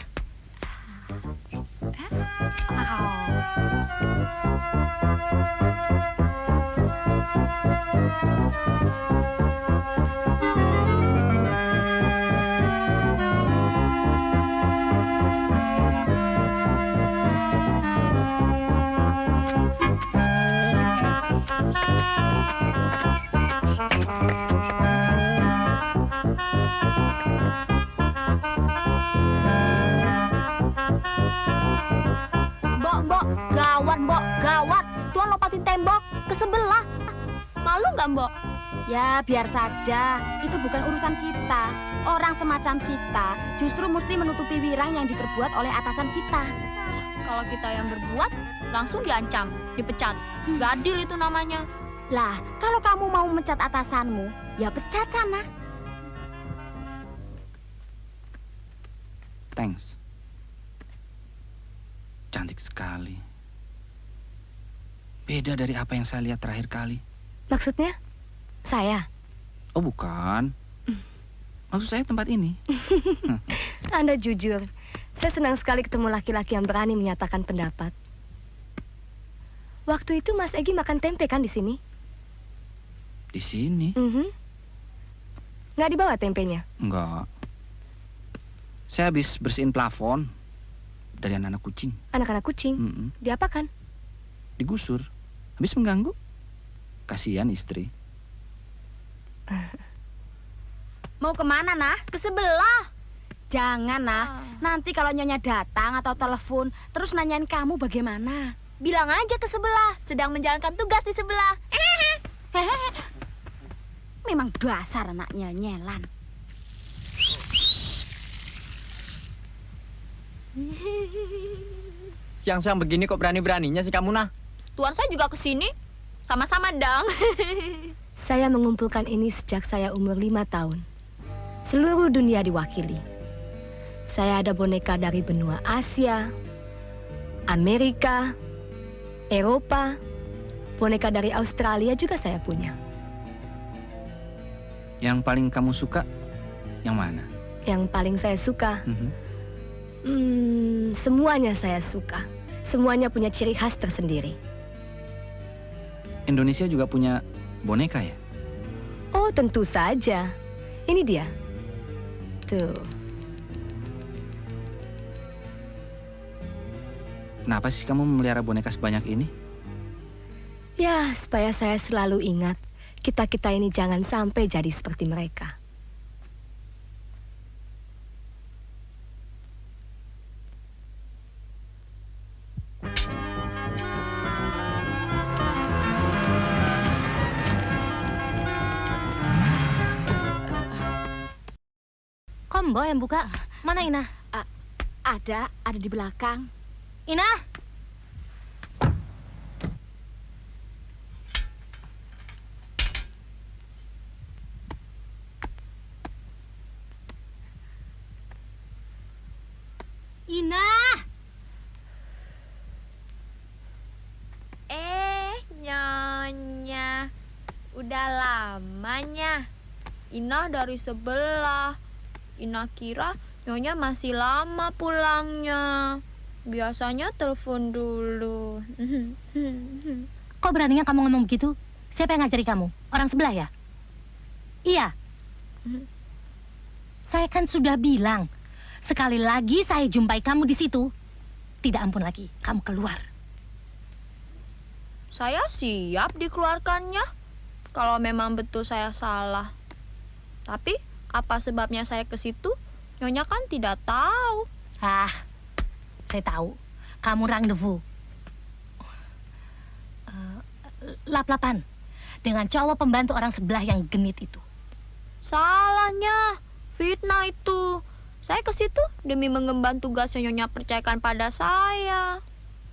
Mbok, gawat, Mbok, gawat. Tuan lompatin tembok ke sebelah. Malu nggak, Mbok? Ya, biar saja. Itu bukan urusan kita. Orang semacam kita justru mesti menutupi wirang yang diperbuat oleh atasan kita. Kalau kita yang berbuat, langsung diancam, dipecat. Nggak adil itu namanya. Lah, kalau kamu mau mecat atasanmu, ya pecat sana. Thanks. Cantik sekali. Beda dari apa yang saya lihat terakhir kali. Maksudnya? Saya? Oh, bukan. Maksud saya tempat ini. Anda jujur. Saya senang sekali ketemu laki-laki yang berani menyatakan pendapat. Waktu itu Mas Egi makan tempe kan di sini? Di sini? Nggak dibawa tempenya? Enggak. Saya habis bersihin plafon dari anak-anak kucing. Anak-anak kucing? Diapakan? Digusur. Habis mengganggu. Kasihan istri. Mau kemana, Nah? Ke sebelah. Jangan, Nah. Nanti kalau Nyonya datang atau telepon, terus nanyain kamu bagaimana. Bilang aja ke sebelah, sedang menjalankan tugas di sebelah. Memang dasar anaknya nyelan. Siang-siang begini kok berani-beraninya sih kamu, Nah? Tuan saya juga ke sini. Sama-sama, Dang. Saya mengumpulkan ini sejak saya umur 5 tahun. Seluruh dunia diwakili. Saya ada boneka dari benua Asia, Amerika, Eropa, boneka dari Australia juga saya punya. Yang paling kamu suka yang mana? Yang paling saya suka? Semuanya saya suka. Semuanya punya ciri khas tersendiri. Indonesia juga punya boneka ya? Oh, tentu saja. Ini dia. Tuh. Kenapa sih kamu memelihara boneka sebanyak ini? Ya, supaya saya selalu ingat, kita-kita ini jangan sampai jadi seperti mereka. Kok Mbok yang buka? Mana Ina? Ada di belakang. Ina? Ina! Nyonya. Udah lamanya. Ina dari sebelah. Ina kira Nyonya masih lama pulangnya. Biasanya telepon dulu. Kok beraninya kamu ngomong begitu? Siapa yang ngajari kamu? Orang sebelah ya? Iya. Saya kan sudah bilang, sekali lagi saya jumpai kamu di situ, tidak ampun lagi, kamu keluar. Saya siap dikeluarkannya kalau memang betul saya salah. Tapi apa sebabnya saya ke situ? Nyonya kan tidak tahu. Saya tahu. Kamu rendezvous. Lap-lapan dengan cowok pembantu orang sebelah yang genit itu. Salahnya, fitnah itu. Saya ke situ demi mengemban tugas yang Nyonya percayakan pada saya.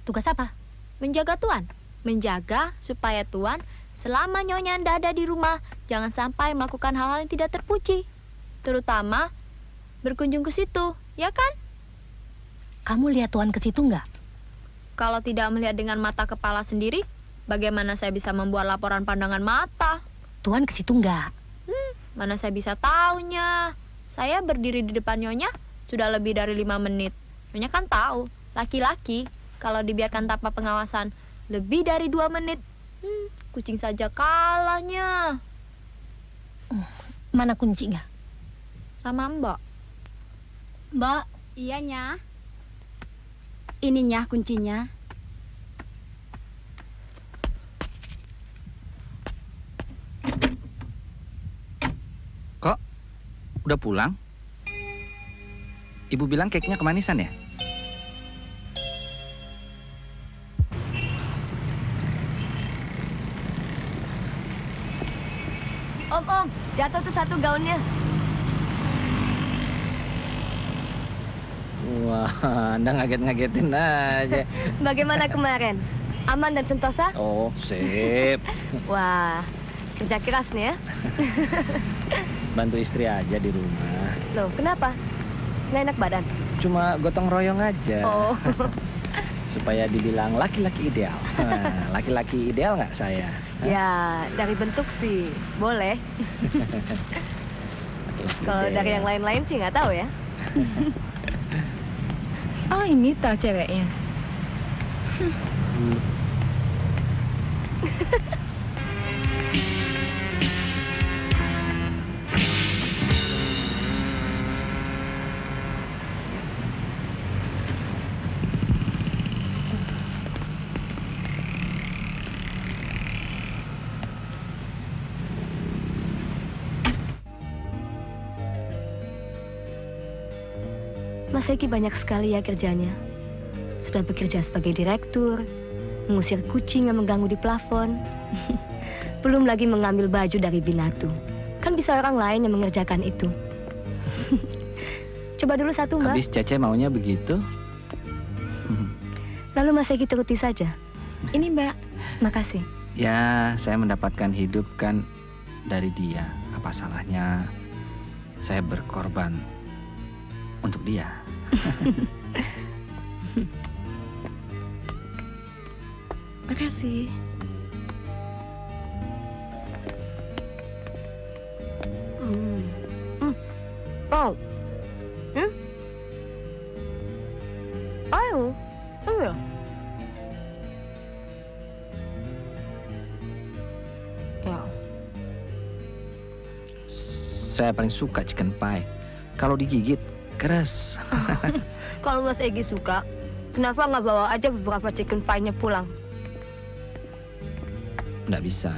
Tugas apa? Menjaga Tuan. Menjaga supaya Tuan selama Nyonya Anda ada di rumah jangan sampai melakukan hal-hal yang tidak terpuji. Terutama berkunjung ke situ, ya kan? Kamu lihat Tuan ke situ nggak? Kalau tidak melihat dengan mata kepala sendiri, bagaimana saya bisa membuat laporan pandangan mata? Tuan ke situ nggak? Mana saya bisa taunya? Saya berdiri di depan Nyonya sudah lebih dari 5 menit. Nyonya kan tahu, laki-laki kalau dibiarkan tanpa pengawasan lebih dari 2 menit, kucing saja kalahnya. Mana kuncinya? Sama Mbak. Mbak. Iya, Nya. Ini, Nya, kuncinya. Kok udah pulang? Ibu bilang cake-nya kemanisan ya? Om, jatuh tuh satu gaunnya. Wah, Anda ngaget-ngagetin aja. Bagaimana kemarin? Aman dan sentosa? Oh, sip. Wah, kerja keras nih ya. Bantu istri aja di rumah. Loh, kenapa? Nggak enak badan? Cuma gotong royong aja. Oh. Supaya dibilang laki-laki ideal. Nah, laki-laki ideal nggak saya? Hah? Ya, dari bentuk sih boleh. Laki-laki Kalau dari ideal. yang lain-lain sih nggak tahu ya. Oh, ini tah ceweknya. Mas Eki banyak sekali ya kerjanya. Sudah bekerja sebagai direktur, mengusir kucing yang mengganggu di plafon. Belum lagi mengambil baju dari binatu. Kan bisa orang lain yang mengerjakan itu. Coba dulu satu, Mbak. Habis Cece maunya begitu? Lalu Mas Eki turuti saja. Ini, Mbak. Makasih. Ya, saya mendapatkan hidup kan dari dia. Apa salahnya saya berkorban untuk dia? Makasih. Oh. Ayo. Ayo. Ya. Saya paling suka chicken pie. Kalau digigit, keras. Kalau Mas Egi suka, kenapa nggak bawa aja beberapa chicken pie-nya pulang? Nggak bisa.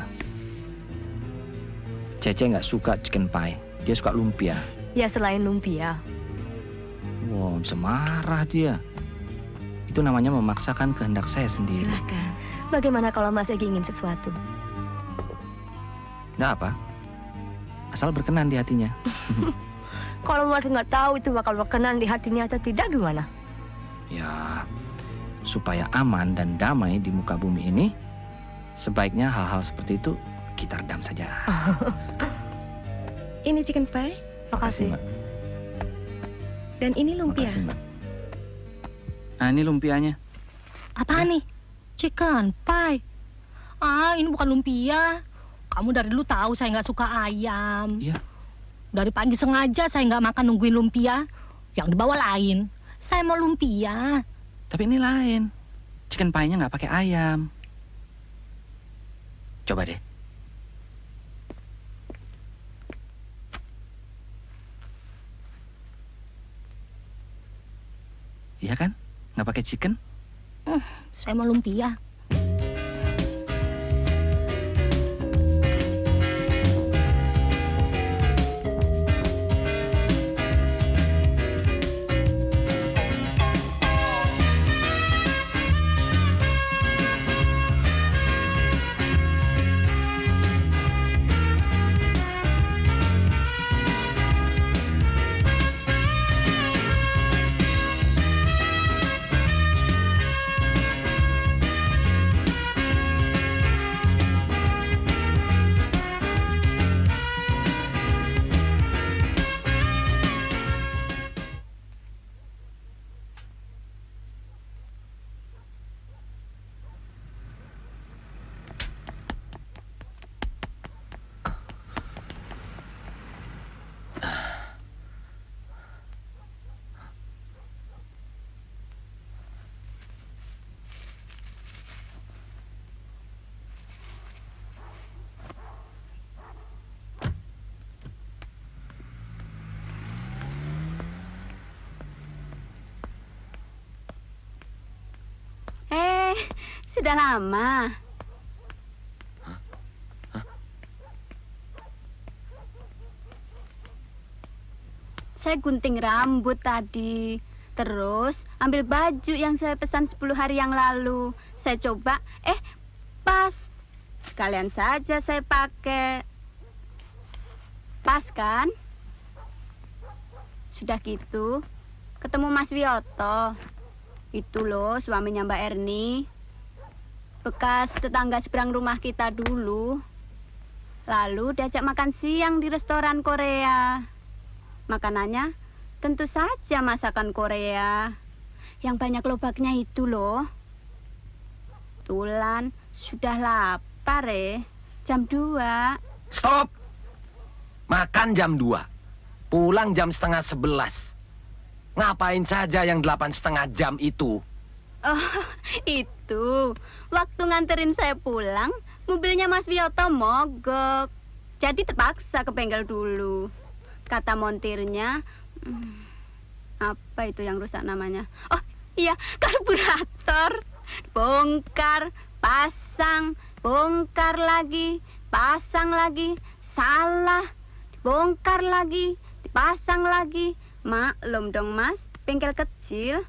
Cece nggak suka chicken pie. Dia suka lumpia. Ya selain lumpia. Wow, bisa marah dia. Itu namanya memaksakan kehendak saya sendiri. Silakan. Bagaimana kalau Mas Egi ingin sesuatu? Nggak apa. Asal berkenan di hatinya. Kalau Mas nggak tahu itu bakal berkenan di hatinya atau tidak gimana? Ya, supaya aman dan damai di muka bumi ini, sebaiknya hal-hal seperti itu kita redam saja. Ini chicken pie. Makasih. Mbak. Dan ini lumpia. Makasih, Mbak. Nah, ini lumpianya. Apaan nih? Chicken pie. Ah, ini bukan lumpia. Kamu dari dulu tahu saya nggak suka ayam. Iya. Dari pagi sengaja saya nggak makan nungguin lumpia. Yang dibawa lain. Saya mau lumpia. Tapi ini lain. Chicken pie-nya nggak pakai ayam. Coba deh. Iya kan? Nggak pakai chicken? Saya mau lumpia. Sudah lama. Saya gunting rambut tadi. Terus ambil baju yang saya pesan 10 hari yang lalu. Saya coba, pas. Sekalian saja saya pakai. Pas kan? Sudah gitu, ketemu Mas Wiyoto. Itu loh suaminya Mbak Erni. Bekas tetangga seberang rumah kita dulu. Lalu diajak makan siang di restoran Korea. Makanannya tentu saja masakan Korea. Yang banyak lobaknya itu loh. Tulan, sudah lapar jam 2. Stop! Makan jam 2. Pulang jam setengah 11. Ngapain saja yang 8,5 jam itu? Oh, itu. Waktu nganterin saya pulang, mobilnya Mas Wiyoto mogok. Jadi terpaksa ke bengkel dulu. Kata montirnya, apa itu yang rusak namanya? Oh iya, karburator. Bongkar, pasang, bongkar lagi, pasang lagi. Salah, bongkar lagi, dipasang lagi. Maklum dong Mas, bengkel kecil.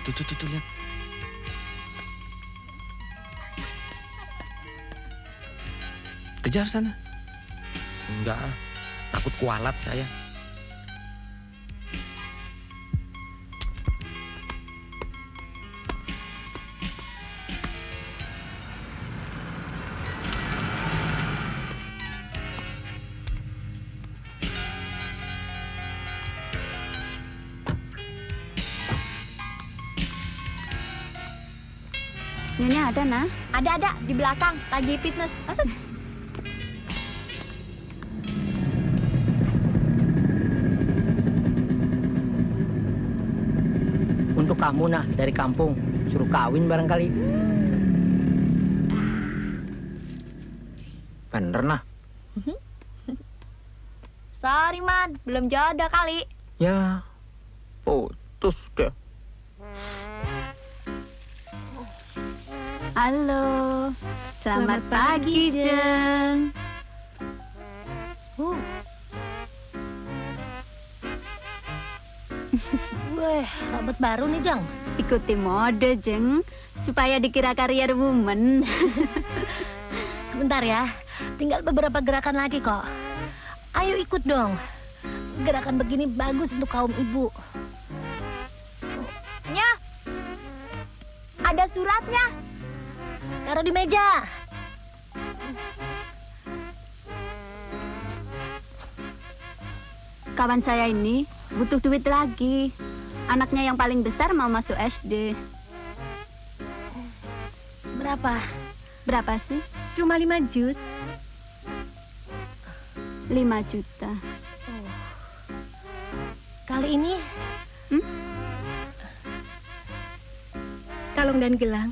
Tuh, lihat. Kejar sana. Enggak, takut kualat saya. Nyonya ada, nah? Ada, di belakang, lagi fitness. Masuk. Untuk kamu nah dari kampung, suruh kawin barangkali. Bener nah. Sorry man, belum jodoh kali. Ya, putus deh. Halo, selamat pagi, Jeng. Weh, robot baru nih, Jeng. Ikuti mode, Jeng, supaya dikira career woman. Sebentar ya, tinggal beberapa gerakan lagi kok. Ayo ikut dong. Gerakan begini bagus untuk kaum ibu. Nya, ada suratnya. Taruh di meja. Kawan saya ini butuh duit lagi. Anaknya yang paling besar mau masuk SD. Berapa? Berapa sih? Cuma 5 juta. 5 juta. Kali ini? Kalung dan gelang.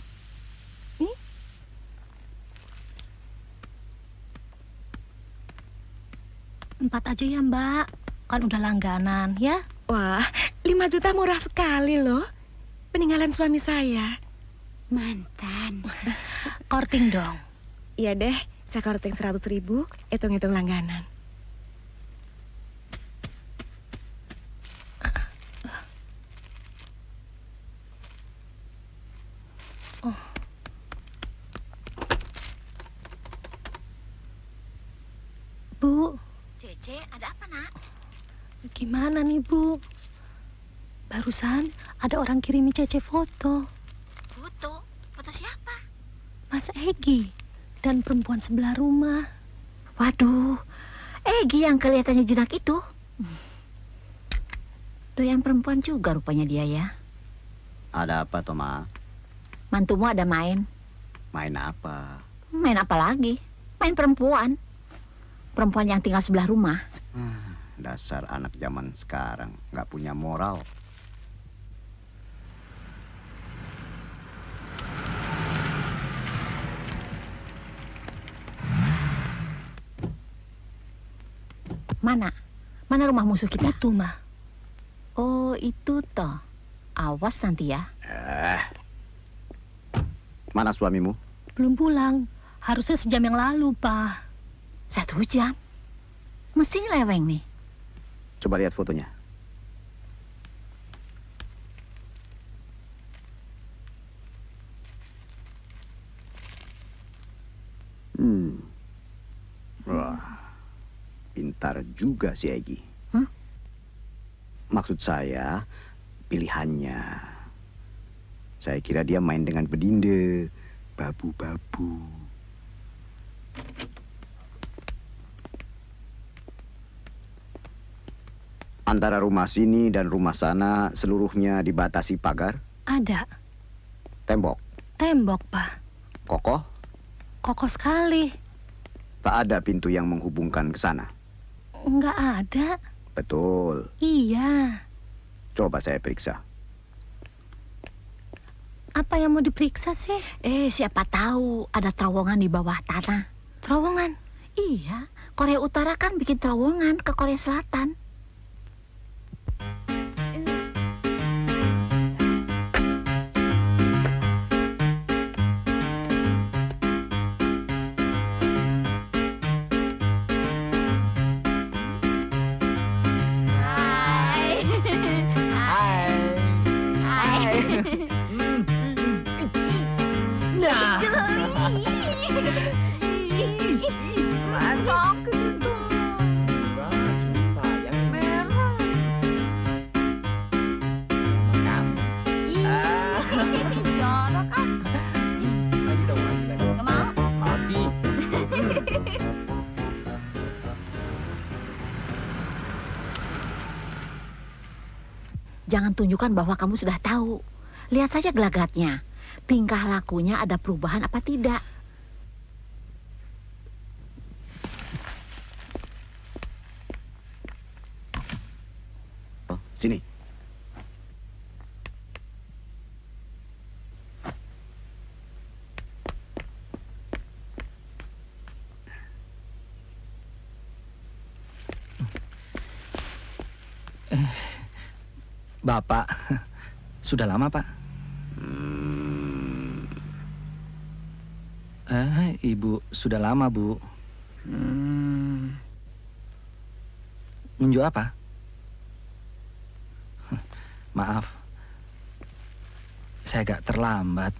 Empat aja ya, Mbak. Kan udah langganan, ya? Wah, 5 juta murah sekali loh. Peninggalan suami saya. Mantan. Korting dong. Iya deh, saya korting 100.000, hitung-hitung langganan. Bu. Cece, ada apa nak? Gimana nih, Bu? Barusan ada orang kirimi Cece foto. Foto? Foto siapa? Mas Egi dan perempuan sebelah rumah. Waduh, Egi yang kelihatannya jinak itu. Doyan perempuan juga rupanya dia ya. Ada apa, Toma? Mantumu ada main. Main apa? Main apa lagi? Main perempuan. Perempuan yang tinggal sebelah rumah. Dasar anak zaman sekarang, nggak punya moral. Mana? Mana rumah musuh kita? Itu, mah. Oh, itu toh. Awas nanti ya. Mana suamimu? Belum pulang. Harusnya sejam yang lalu, Pak. 1 jam? Mesti leweng nih. Coba lihat fotonya. Wah, pintar juga si Egi. Maksud saya, pilihannya. Saya kira dia main dengan bedinde, babu-babu. Antara rumah sini dan rumah sana seluruhnya dibatasi pagar? Ada. Tembok? Tembok, Pak. Kokoh? Kokoh sekali. Tak ada pintu yang menghubungkan ke sana? Nggak ada. Betul. Iya. Coba saya periksa. Apa yang mau diperiksa sih? Siapa tahu ada terowongan di bawah tanah. Terowongan? Iya, Korea Utara kan bikin terowongan ke Korea Selatan. Jangan tunjukkan bahwa kamu sudah tahu. Lihat saja gelagatnya. Tingkah lakunya ada perubahan apa tidak. Oh, sini. Bapak, sudah lama, Pak? Ibu sudah lama, Bu. Nunjuk apa? Maaf, saya agak terlambat.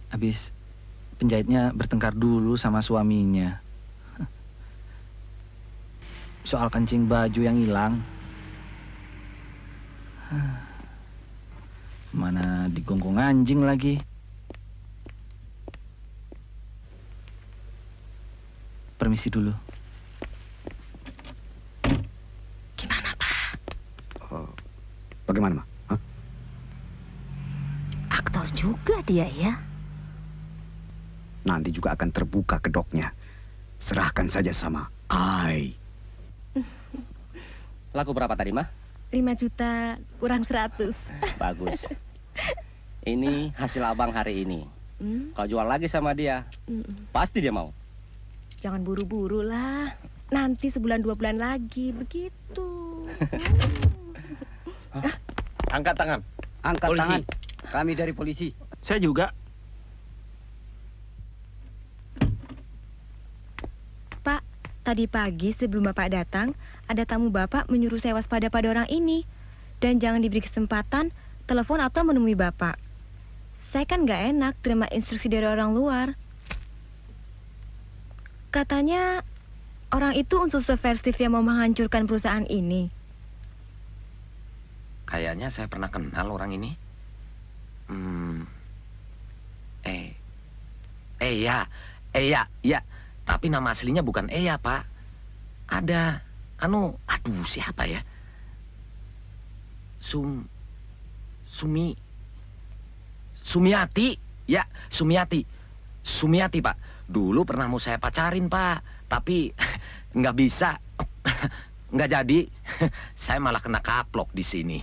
Habis penjahitnya bertengkar dulu sama suaminya. Soal kancing baju yang hilang. Mana digonggong anjing lagi. Permisi dulu. Gimana, Pak? Bagaimana, Ma? Hah? Aktor juga dia ya. Nanti juga akan terbuka kedoknya. Serahkan saja sama Ai. Laku berapa tadi, Ma? 5 juta kurang 100. Bagus. Ini hasil abang hari ini. Kau jual lagi sama dia, pasti dia mau. Jangan buru-buru lah. Nanti sebulan 2 bulan lagi, begitu. Angkat tangan. Angkat Polisi. tangan. Kami dari polisi. Saya juga. Pak, tadi pagi sebelum Bapak datang, ada tamu Bapak menyuruh saya waspada pada orang ini. Dan jangan diberi kesempatan telepon atau menemui Bapak. Saya kan nggak enak terima instruksi dari orang luar. Katanya orang itu unsur subversif yang mau menghancurkan perusahaan ini. Kayaknya saya pernah kenal orang ini. Ya. Tapi nama aslinya bukan Eya, Pak. Ada, aduh siapa ya? Sumiati. Ya, Sumiati, Pak. Dulu pernah mau saya pacarin, Pak. Tapi nggak bisa. Nggak jadi. Saya malah kena kaplok di sini.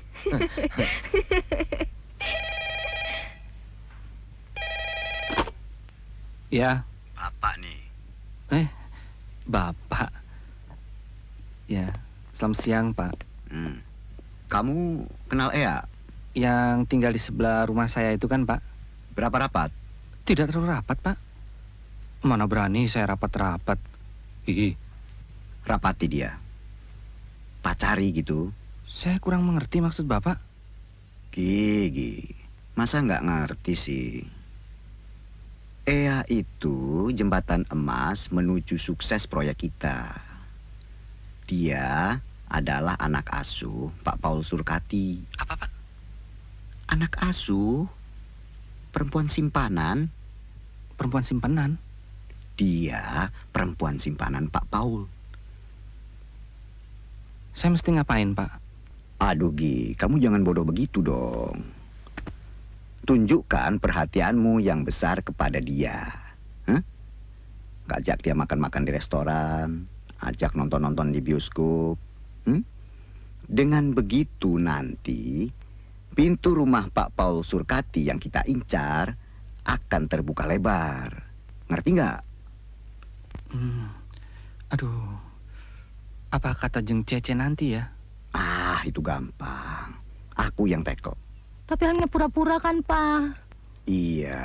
Ya. Bapak nih. Bapak. Ya, selamat siang, Pak. Kamu kenal Ea? Yang tinggal di sebelah rumah saya itu kan, Pak? Berapa rapat? Tidak terlalu rapat, Pak. Mana berani saya rapat-rapat. Rapati dia. Pacari gitu. Saya kurang mengerti maksud Bapak. Gigi, masa nggak ngerti sih? Ea itu jembatan emas menuju sukses proyek kita. Dia adalah anak asuh Pak Paul Surkati. Apa, Pak? Anak asuh, perempuan simpanan. Perempuan simpanan? Dia perempuan simpanan Pak Paul. Saya mesti ngapain, Pak? Aduh, Gi, kamu jangan bodoh begitu dong. Tunjukkan perhatianmu yang besar kepada dia. Ajak dia makan-makan di restoran, ajak nonton-nonton di bioskop. Dengan begitu nanti, pintu rumah Pak Paul Surkati yang kita incar akan terbuka lebar. Ngerti nggak? Aduh, apa kata Jeng Cece nanti ya? Ah, itu gampang. Aku yang teko. Tapi hanya pura-pura kan, Pak? Iya,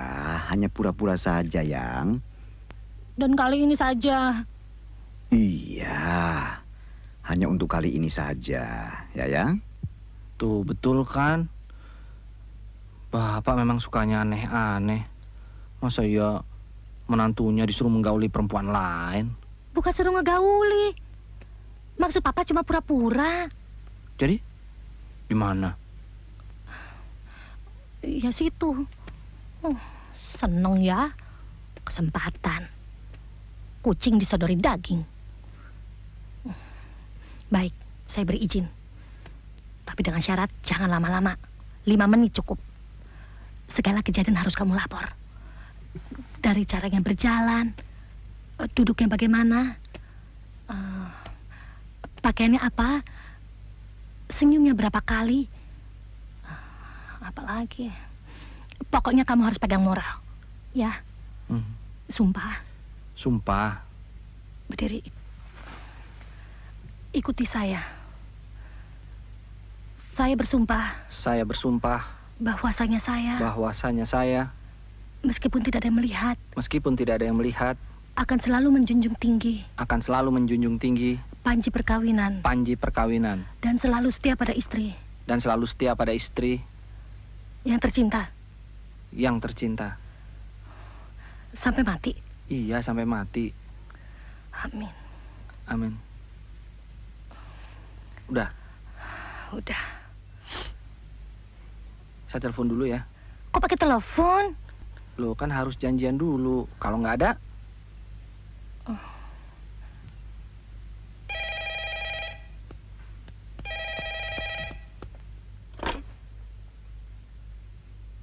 hanya pura-pura saja, Yang. Dan kali ini saja. Iya, hanya untuk kali ini saja, ya, Yang? Tuh, betul kan? Bapak memang sukanya aneh-aneh. Masa ya menantunya disuruh menggauli perempuan lain? Bukan suruh ngegauli. Maksud Papa cuma pura-pura. Jadi, di mana? Ya situ. Seneng ya. Kesempatan. Kucing disodori daging. Baik, saya beri izin. Tapi dengan syarat jangan lama-lama. 5 menit cukup. Segala kejadian harus kamu lapor. Dari caranya berjalan, duduknya bagaimana, pakaiannya apa, senyumnya berapa kali, apalagi. Pokoknya kamu harus pegang moral, ya. Sumpah. Sumpah. Berdiri. Ikuti saya. Saya bersumpah. Saya bersumpah. Bahwasanya saya. Meskipun tidak ada yang melihat. Meskipun tidak ada yang melihat. Akan selalu menjunjung tinggi. Akan selalu menjunjung tinggi. Panji perkawinan. Panji perkawinan. Dan selalu setia pada istri. Dan selalu setia pada istri. Yang tercinta. Yang tercinta. Sampai mati. Iya, sampai mati. Amin. Amin. Udah. Udah. Saya telepon dulu ya. Kok pakai telepon? Lo kan harus janjian dulu. Kalau nggak ada.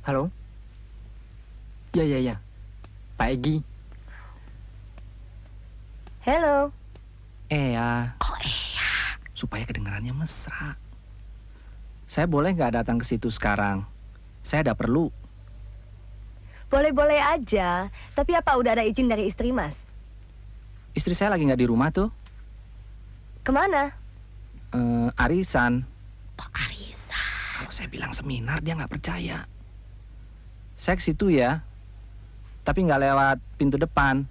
Halo? Ya. Pak Egi. Hello. Ea. Kok Ea? Supaya kedengarannya mesra. Saya boleh nggak datang ke situ sekarang? Saya ada perlu. Boleh-boleh aja. Tapi apa udah ada izin dari istri, Mas? Istri saya lagi nggak di rumah tuh. Kemana? Arisan. Kok arisan? Kalau saya bilang seminar, dia nggak percaya. Saya ke situ ya. Tapi nggak lewat pintu depan.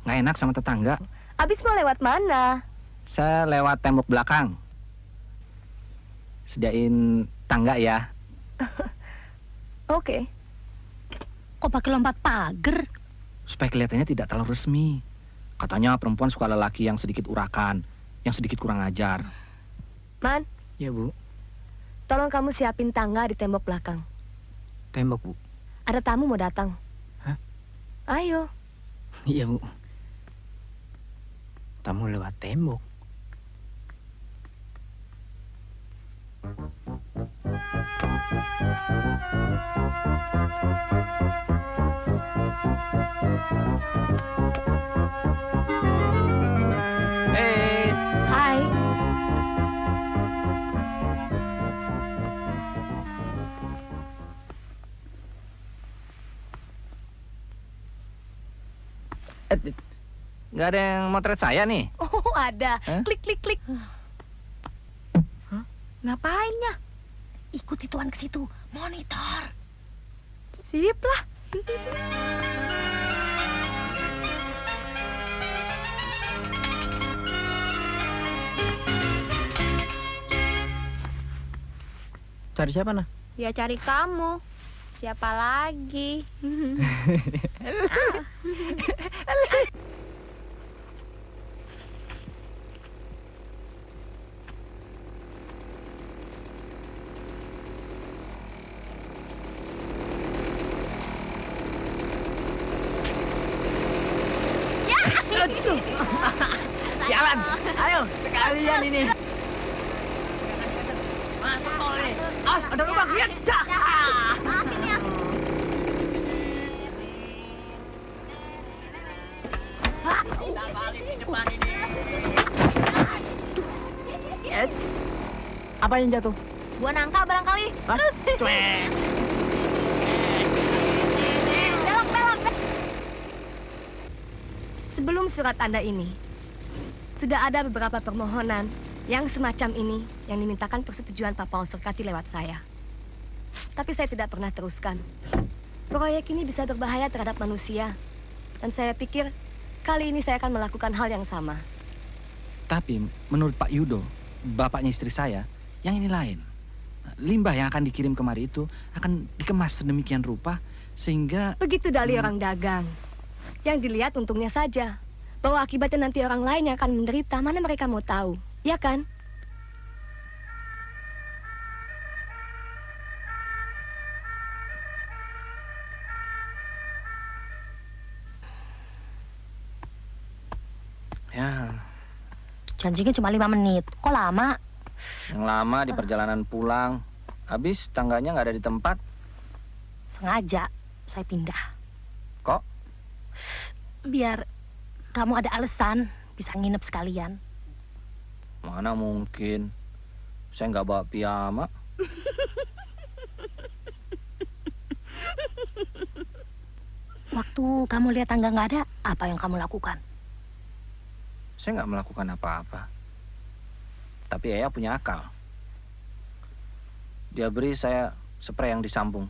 Nggak enak sama tetangga. Abis mau lewat mana? Saya lewat tembok belakang. Sediain tangga ya. Oke. Kok pakai lompat pagar? Supaya kelihatannya tidak terlalu resmi. Katanya perempuan suka lelaki yang sedikit urakan, yang sedikit kurang ajar. Man. Ya, Bu. Tolong kamu siapin tangga di tembok belakang. Tembok, Bu. Ada tamu mau datang. Hah? Ayo. Iya, Bu. Tamu lewat tembok. Hey. Hai. Nggak ada yang motret saya nih. Oh, ada. Hah? Klik. Ngapainnya? Ikuti Tuan ke situ, monitor. Sip lah. Cari siapa, Nah? Ya cari kamu. Siapa lagi? Sialan, ayo sekalian ini. Masuk tol ini. Awas, ada lubang, lihat. Maafin ya. Kita balik di depan ini. Apa yang jatuh? Gua nangka barangkali. Terus. Cuek. Belok. Sebelum surat Anda ini, sudah ada beberapa permohonan yang semacam ini yang dimintakan persetujuan Pak Paul Surkati lewat saya. Tapi saya tidak pernah teruskan. Proyek ini bisa berbahaya terhadap manusia. Dan saya pikir kali ini saya akan melakukan hal yang sama. Tapi menurut Pak Yudo, bapaknya istri saya, yang ini lain. Limbah yang akan dikirim kemari itu akan dikemas sedemikian rupa sehingga... Begitu dalih orang dagang. Yang dilihat untungnya saja. Bahwa akibatnya nanti orang lain yang akan menderita, mana mereka mau tahu. Ya kan? Ya, Janjinya cuma 5 menit. Kok lama? yang lama di perjalanan pulang. Habis tangganya nggak ada di tempat. Sengaja saya pindah. Kok? Biar kamu ada alasan bisa nginep sekalian. Mana mungkin. Saya nggak bawa piyama. Waktu kamu lihat tangga nggak ada, apa yang kamu lakukan? Saya nggak melakukan apa-apa. Tapi Ea punya akal. Dia beri saya spray yang disambung.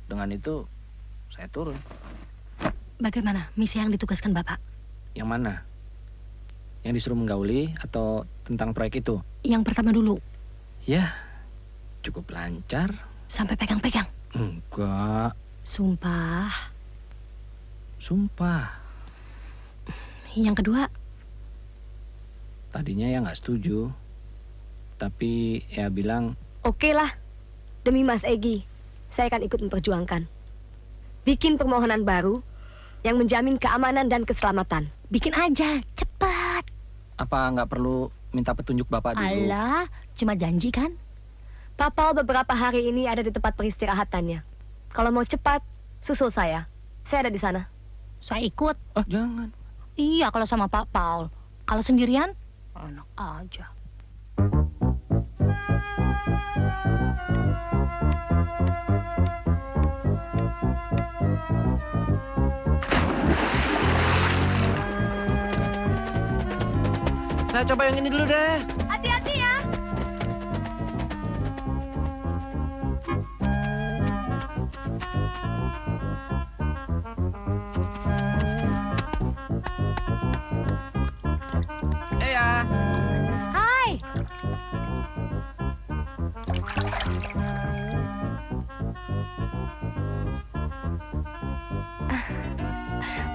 Dengan itu, saya turun. Bagaimana misi yang ditugaskan Bapak? Yang mana? Yang disuruh menggauli atau tentang proyek itu? Yang pertama dulu. Ya, cukup lancar. Sampai pegang-pegang? Enggak. Sumpah. Sumpah. Yang kedua? Tadinya ya nggak setuju. Tapi ya bilang, Oke lah. Demi Mas Egi, saya akan ikut memperjuangkan. Bikin permohonan baru yang menjamin keamanan dan keselamatan. Bikin aja, cepat. apa nggak perlu minta petunjuk Bapak dulu? Alah, cuma janji kan? Pak Paul beberapa hari ini ada di tempat peristirahatannya. Kalau mau cepat, susul saya. Saya ada di sana. Saya ikut. Oh, jangan. Iya, kalau sama Pak Paul. Kalau sendirian, enak aja. Saya coba yang ini dulu deh. Hati-hati ya. Ya. Hai.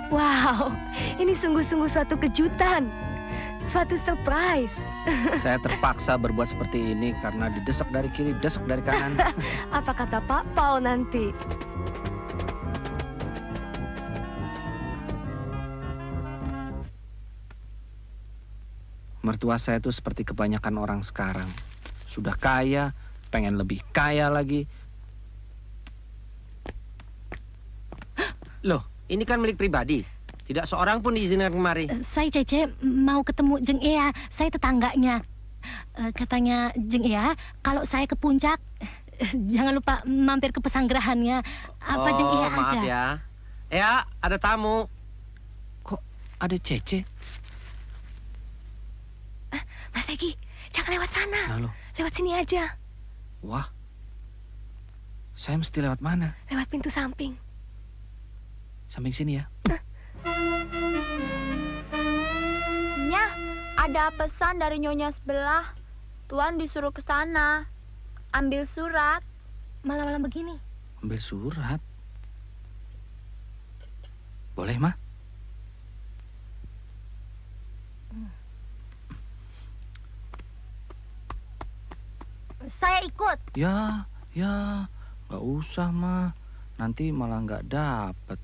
Wow, ini sungguh-sungguh suatu kejutan. Suatu surprise. Saya terpaksa berbuat seperti ini karena didesak dari kiri, desak dari kanan. Apa kata Pak Paul nanti? Mertua saya itu seperti kebanyakan orang sekarang. Sudah kaya, pengen lebih kaya lagi. Loh, ini kan milik pribadi. Tidak seorang pun diizinkan kemari. Saya Cece mau ketemu Jeng Ea. Saya tetangganya. Katanya Jeng Ea, kalau saya ke puncak, jangan lupa mampir ke pesanggerahannya. Apa Jeng Ea maaf ada? ya. Ea, ada tamu. Kok ada Cece? Mas Egi, Jangan lewat sana. Lalu, Lewat sini aja. wah, saya mesti lewat mana? Lewat pintu samping. Samping sini ya. Nyah, ada pesan dari nyonya sebelah. Tuan disuruh ke sana. Ambil surat. Malam-malam begini. Ambil surat. Boleh, Ma? Saya ikut. Ya, nggak usah, Ma. Nanti malah nggak dapet.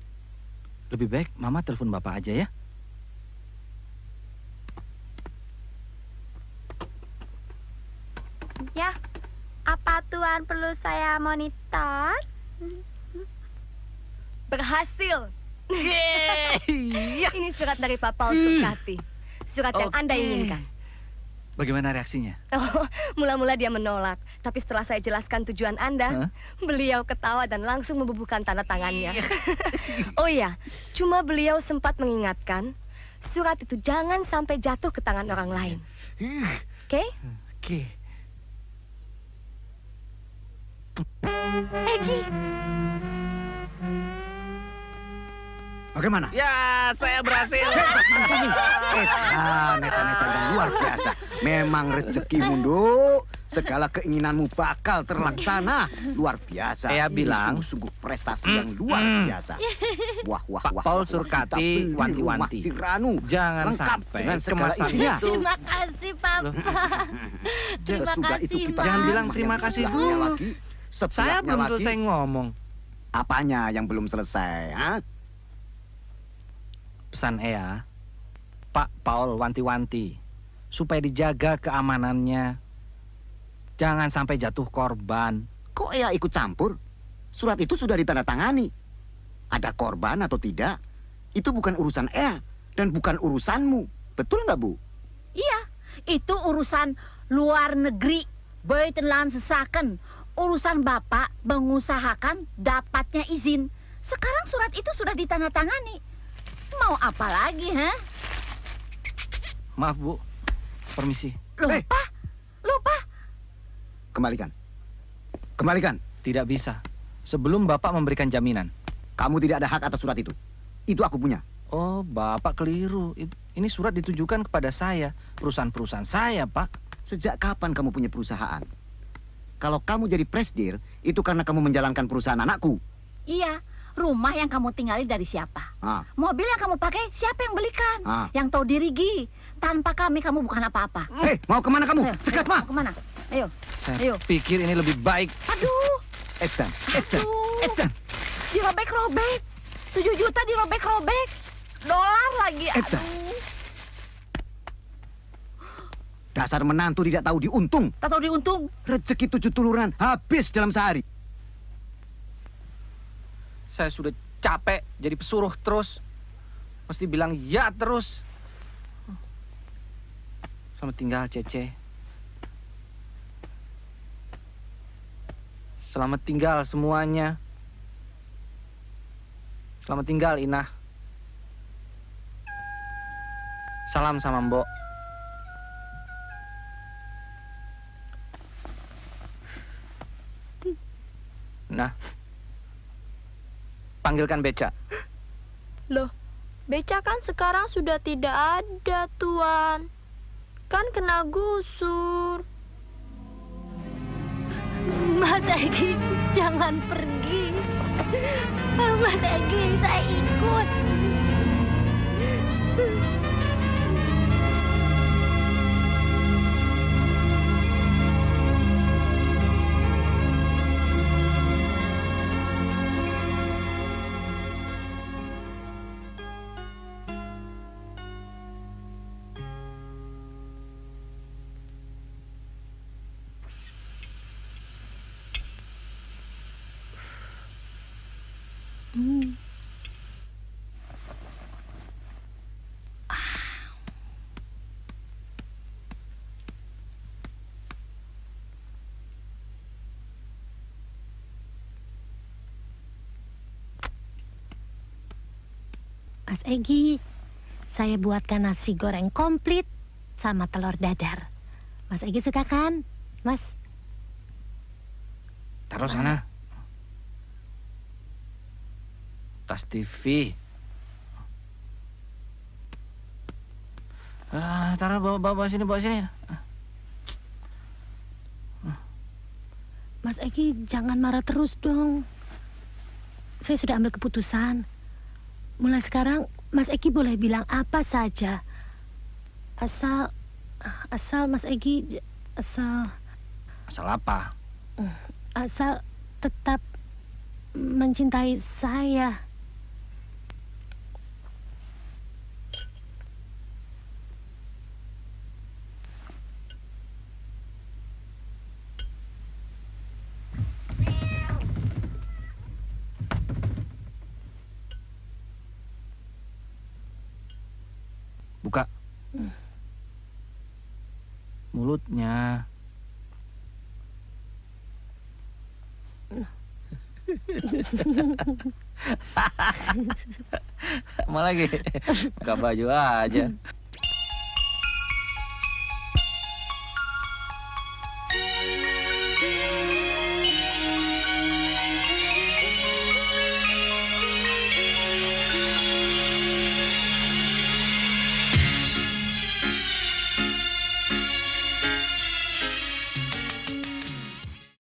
Lebih baik Mama telepon Bapak aja ya. Ya, apa Tuan perlu saya monitor? Berhasil. Ini surat dari Pak Paul Surkati. Surat yang Anda inginkan. Bagaimana reaksinya? Oh, mula-mula dia menolak. Tapi setelah saya jelaskan tujuan Anda, beliau ketawa dan langsung membubuhkan tanda tangannya. Oh iya, cuma beliau sempat mengingatkan, surat itu jangan sampai jatuh ke tangan orang lain. Oke? Oke. Egi. Bagaimana? Ya, saya berhasil. Neta-neta yang luar biasa. Memang rezekimu, Nduk. Segala keinginanmu bakal terlaksana. Luar biasa. Saya Ini bilang, sungguh prestasi yang luar biasa. Wah, Pak Paul Surkati wanti-wanti. Si Ranu. Jangan lengkap sampai dengan segala kemasan isinya. itu. Terima kasih, Papa. Terima Sesudah kasih, itu kita Jangan Mam. bilang terima kasih dulu. lagi. Saya Sebelahnya belum lagi. selesai ngomong. Apanya yang belum selesai? Ha? Pesan Ea, Pak Paul wanti-wanti, supaya dijaga keamanannya. Jangan sampai jatuh korban. Kok Ea ikut campur? Surat itu sudah ditandatangani. Ada korban atau tidak, itu bukan urusan Ea dan bukan urusanmu. Betul nggak, Bu? Iya, itu urusan luar negeri. Buitenland sesaken. Urusan Bapak mengusahakan dapatnya izin. Sekarang surat itu sudah ditandatangani. Mau apa lagi, ha? Maaf, Bu. Permisi. Lupa? Lupa? Kembalikan. Kembalikan. Tidak bisa. Sebelum Bapak memberikan jaminan. Kamu tidak ada hak atas surat itu. Itu aku punya. Oh, Bapak keliru. Ini surat ditujukan kepada saya. Perusahaan-perusahaan saya, Pak. Sejak kapan kamu punya perusahaan? Kalau kamu jadi presdir, itu karena kamu menjalankan perusahaan anakku. Iya, rumah yang kamu tinggali dari siapa? Ah. Mobil yang kamu pakai siapa yang belikan? Ah. Yang tahu diri, Gi. Tanpa kami kamu bukan apa-apa. Hei, mau kemana kamu? Cegat, Ma. Mau kemana? Ayo. Saya Ayo. pikir ini lebih baik. Aduh. Edan. Aduh. Dirobek-robek. 7 juta dirobek-robek. Dolar lagi. Edan. Aduh. Dasar menantu tidak tahu diuntung. Tak tahu diuntung. Rezeki 7 tuluran habis dalam sehari. Saya sudah capek jadi pesuruh terus. Mesti bilang ya terus. Selamat tinggal, Cece. Selamat tinggal semuanya. Selamat tinggal, Inah. Salam sama Mbok. Nah, panggilkan Beca. Loh, beca kan sekarang sudah tidak ada, Tuan. Kan kena gusur. Mas Egi, jangan pergi. Mas Egi, saya ikut. Mas Egi, saya buatkan nasi goreng komplit sama telur dadar. Mas Egi suka kan, Mas? Taruh sana. Tas TV. Taruh bawa sini, bawa sini. Mas Egi jangan marah terus dong. Saya sudah ambil keputusan. Mulai sekarang Mas Egi boleh bilang apa saja. Asal Mas Egi asal apa? Asal tetap mencintai saya. Buka mulutnya. Apa lagi? Buka baju aja.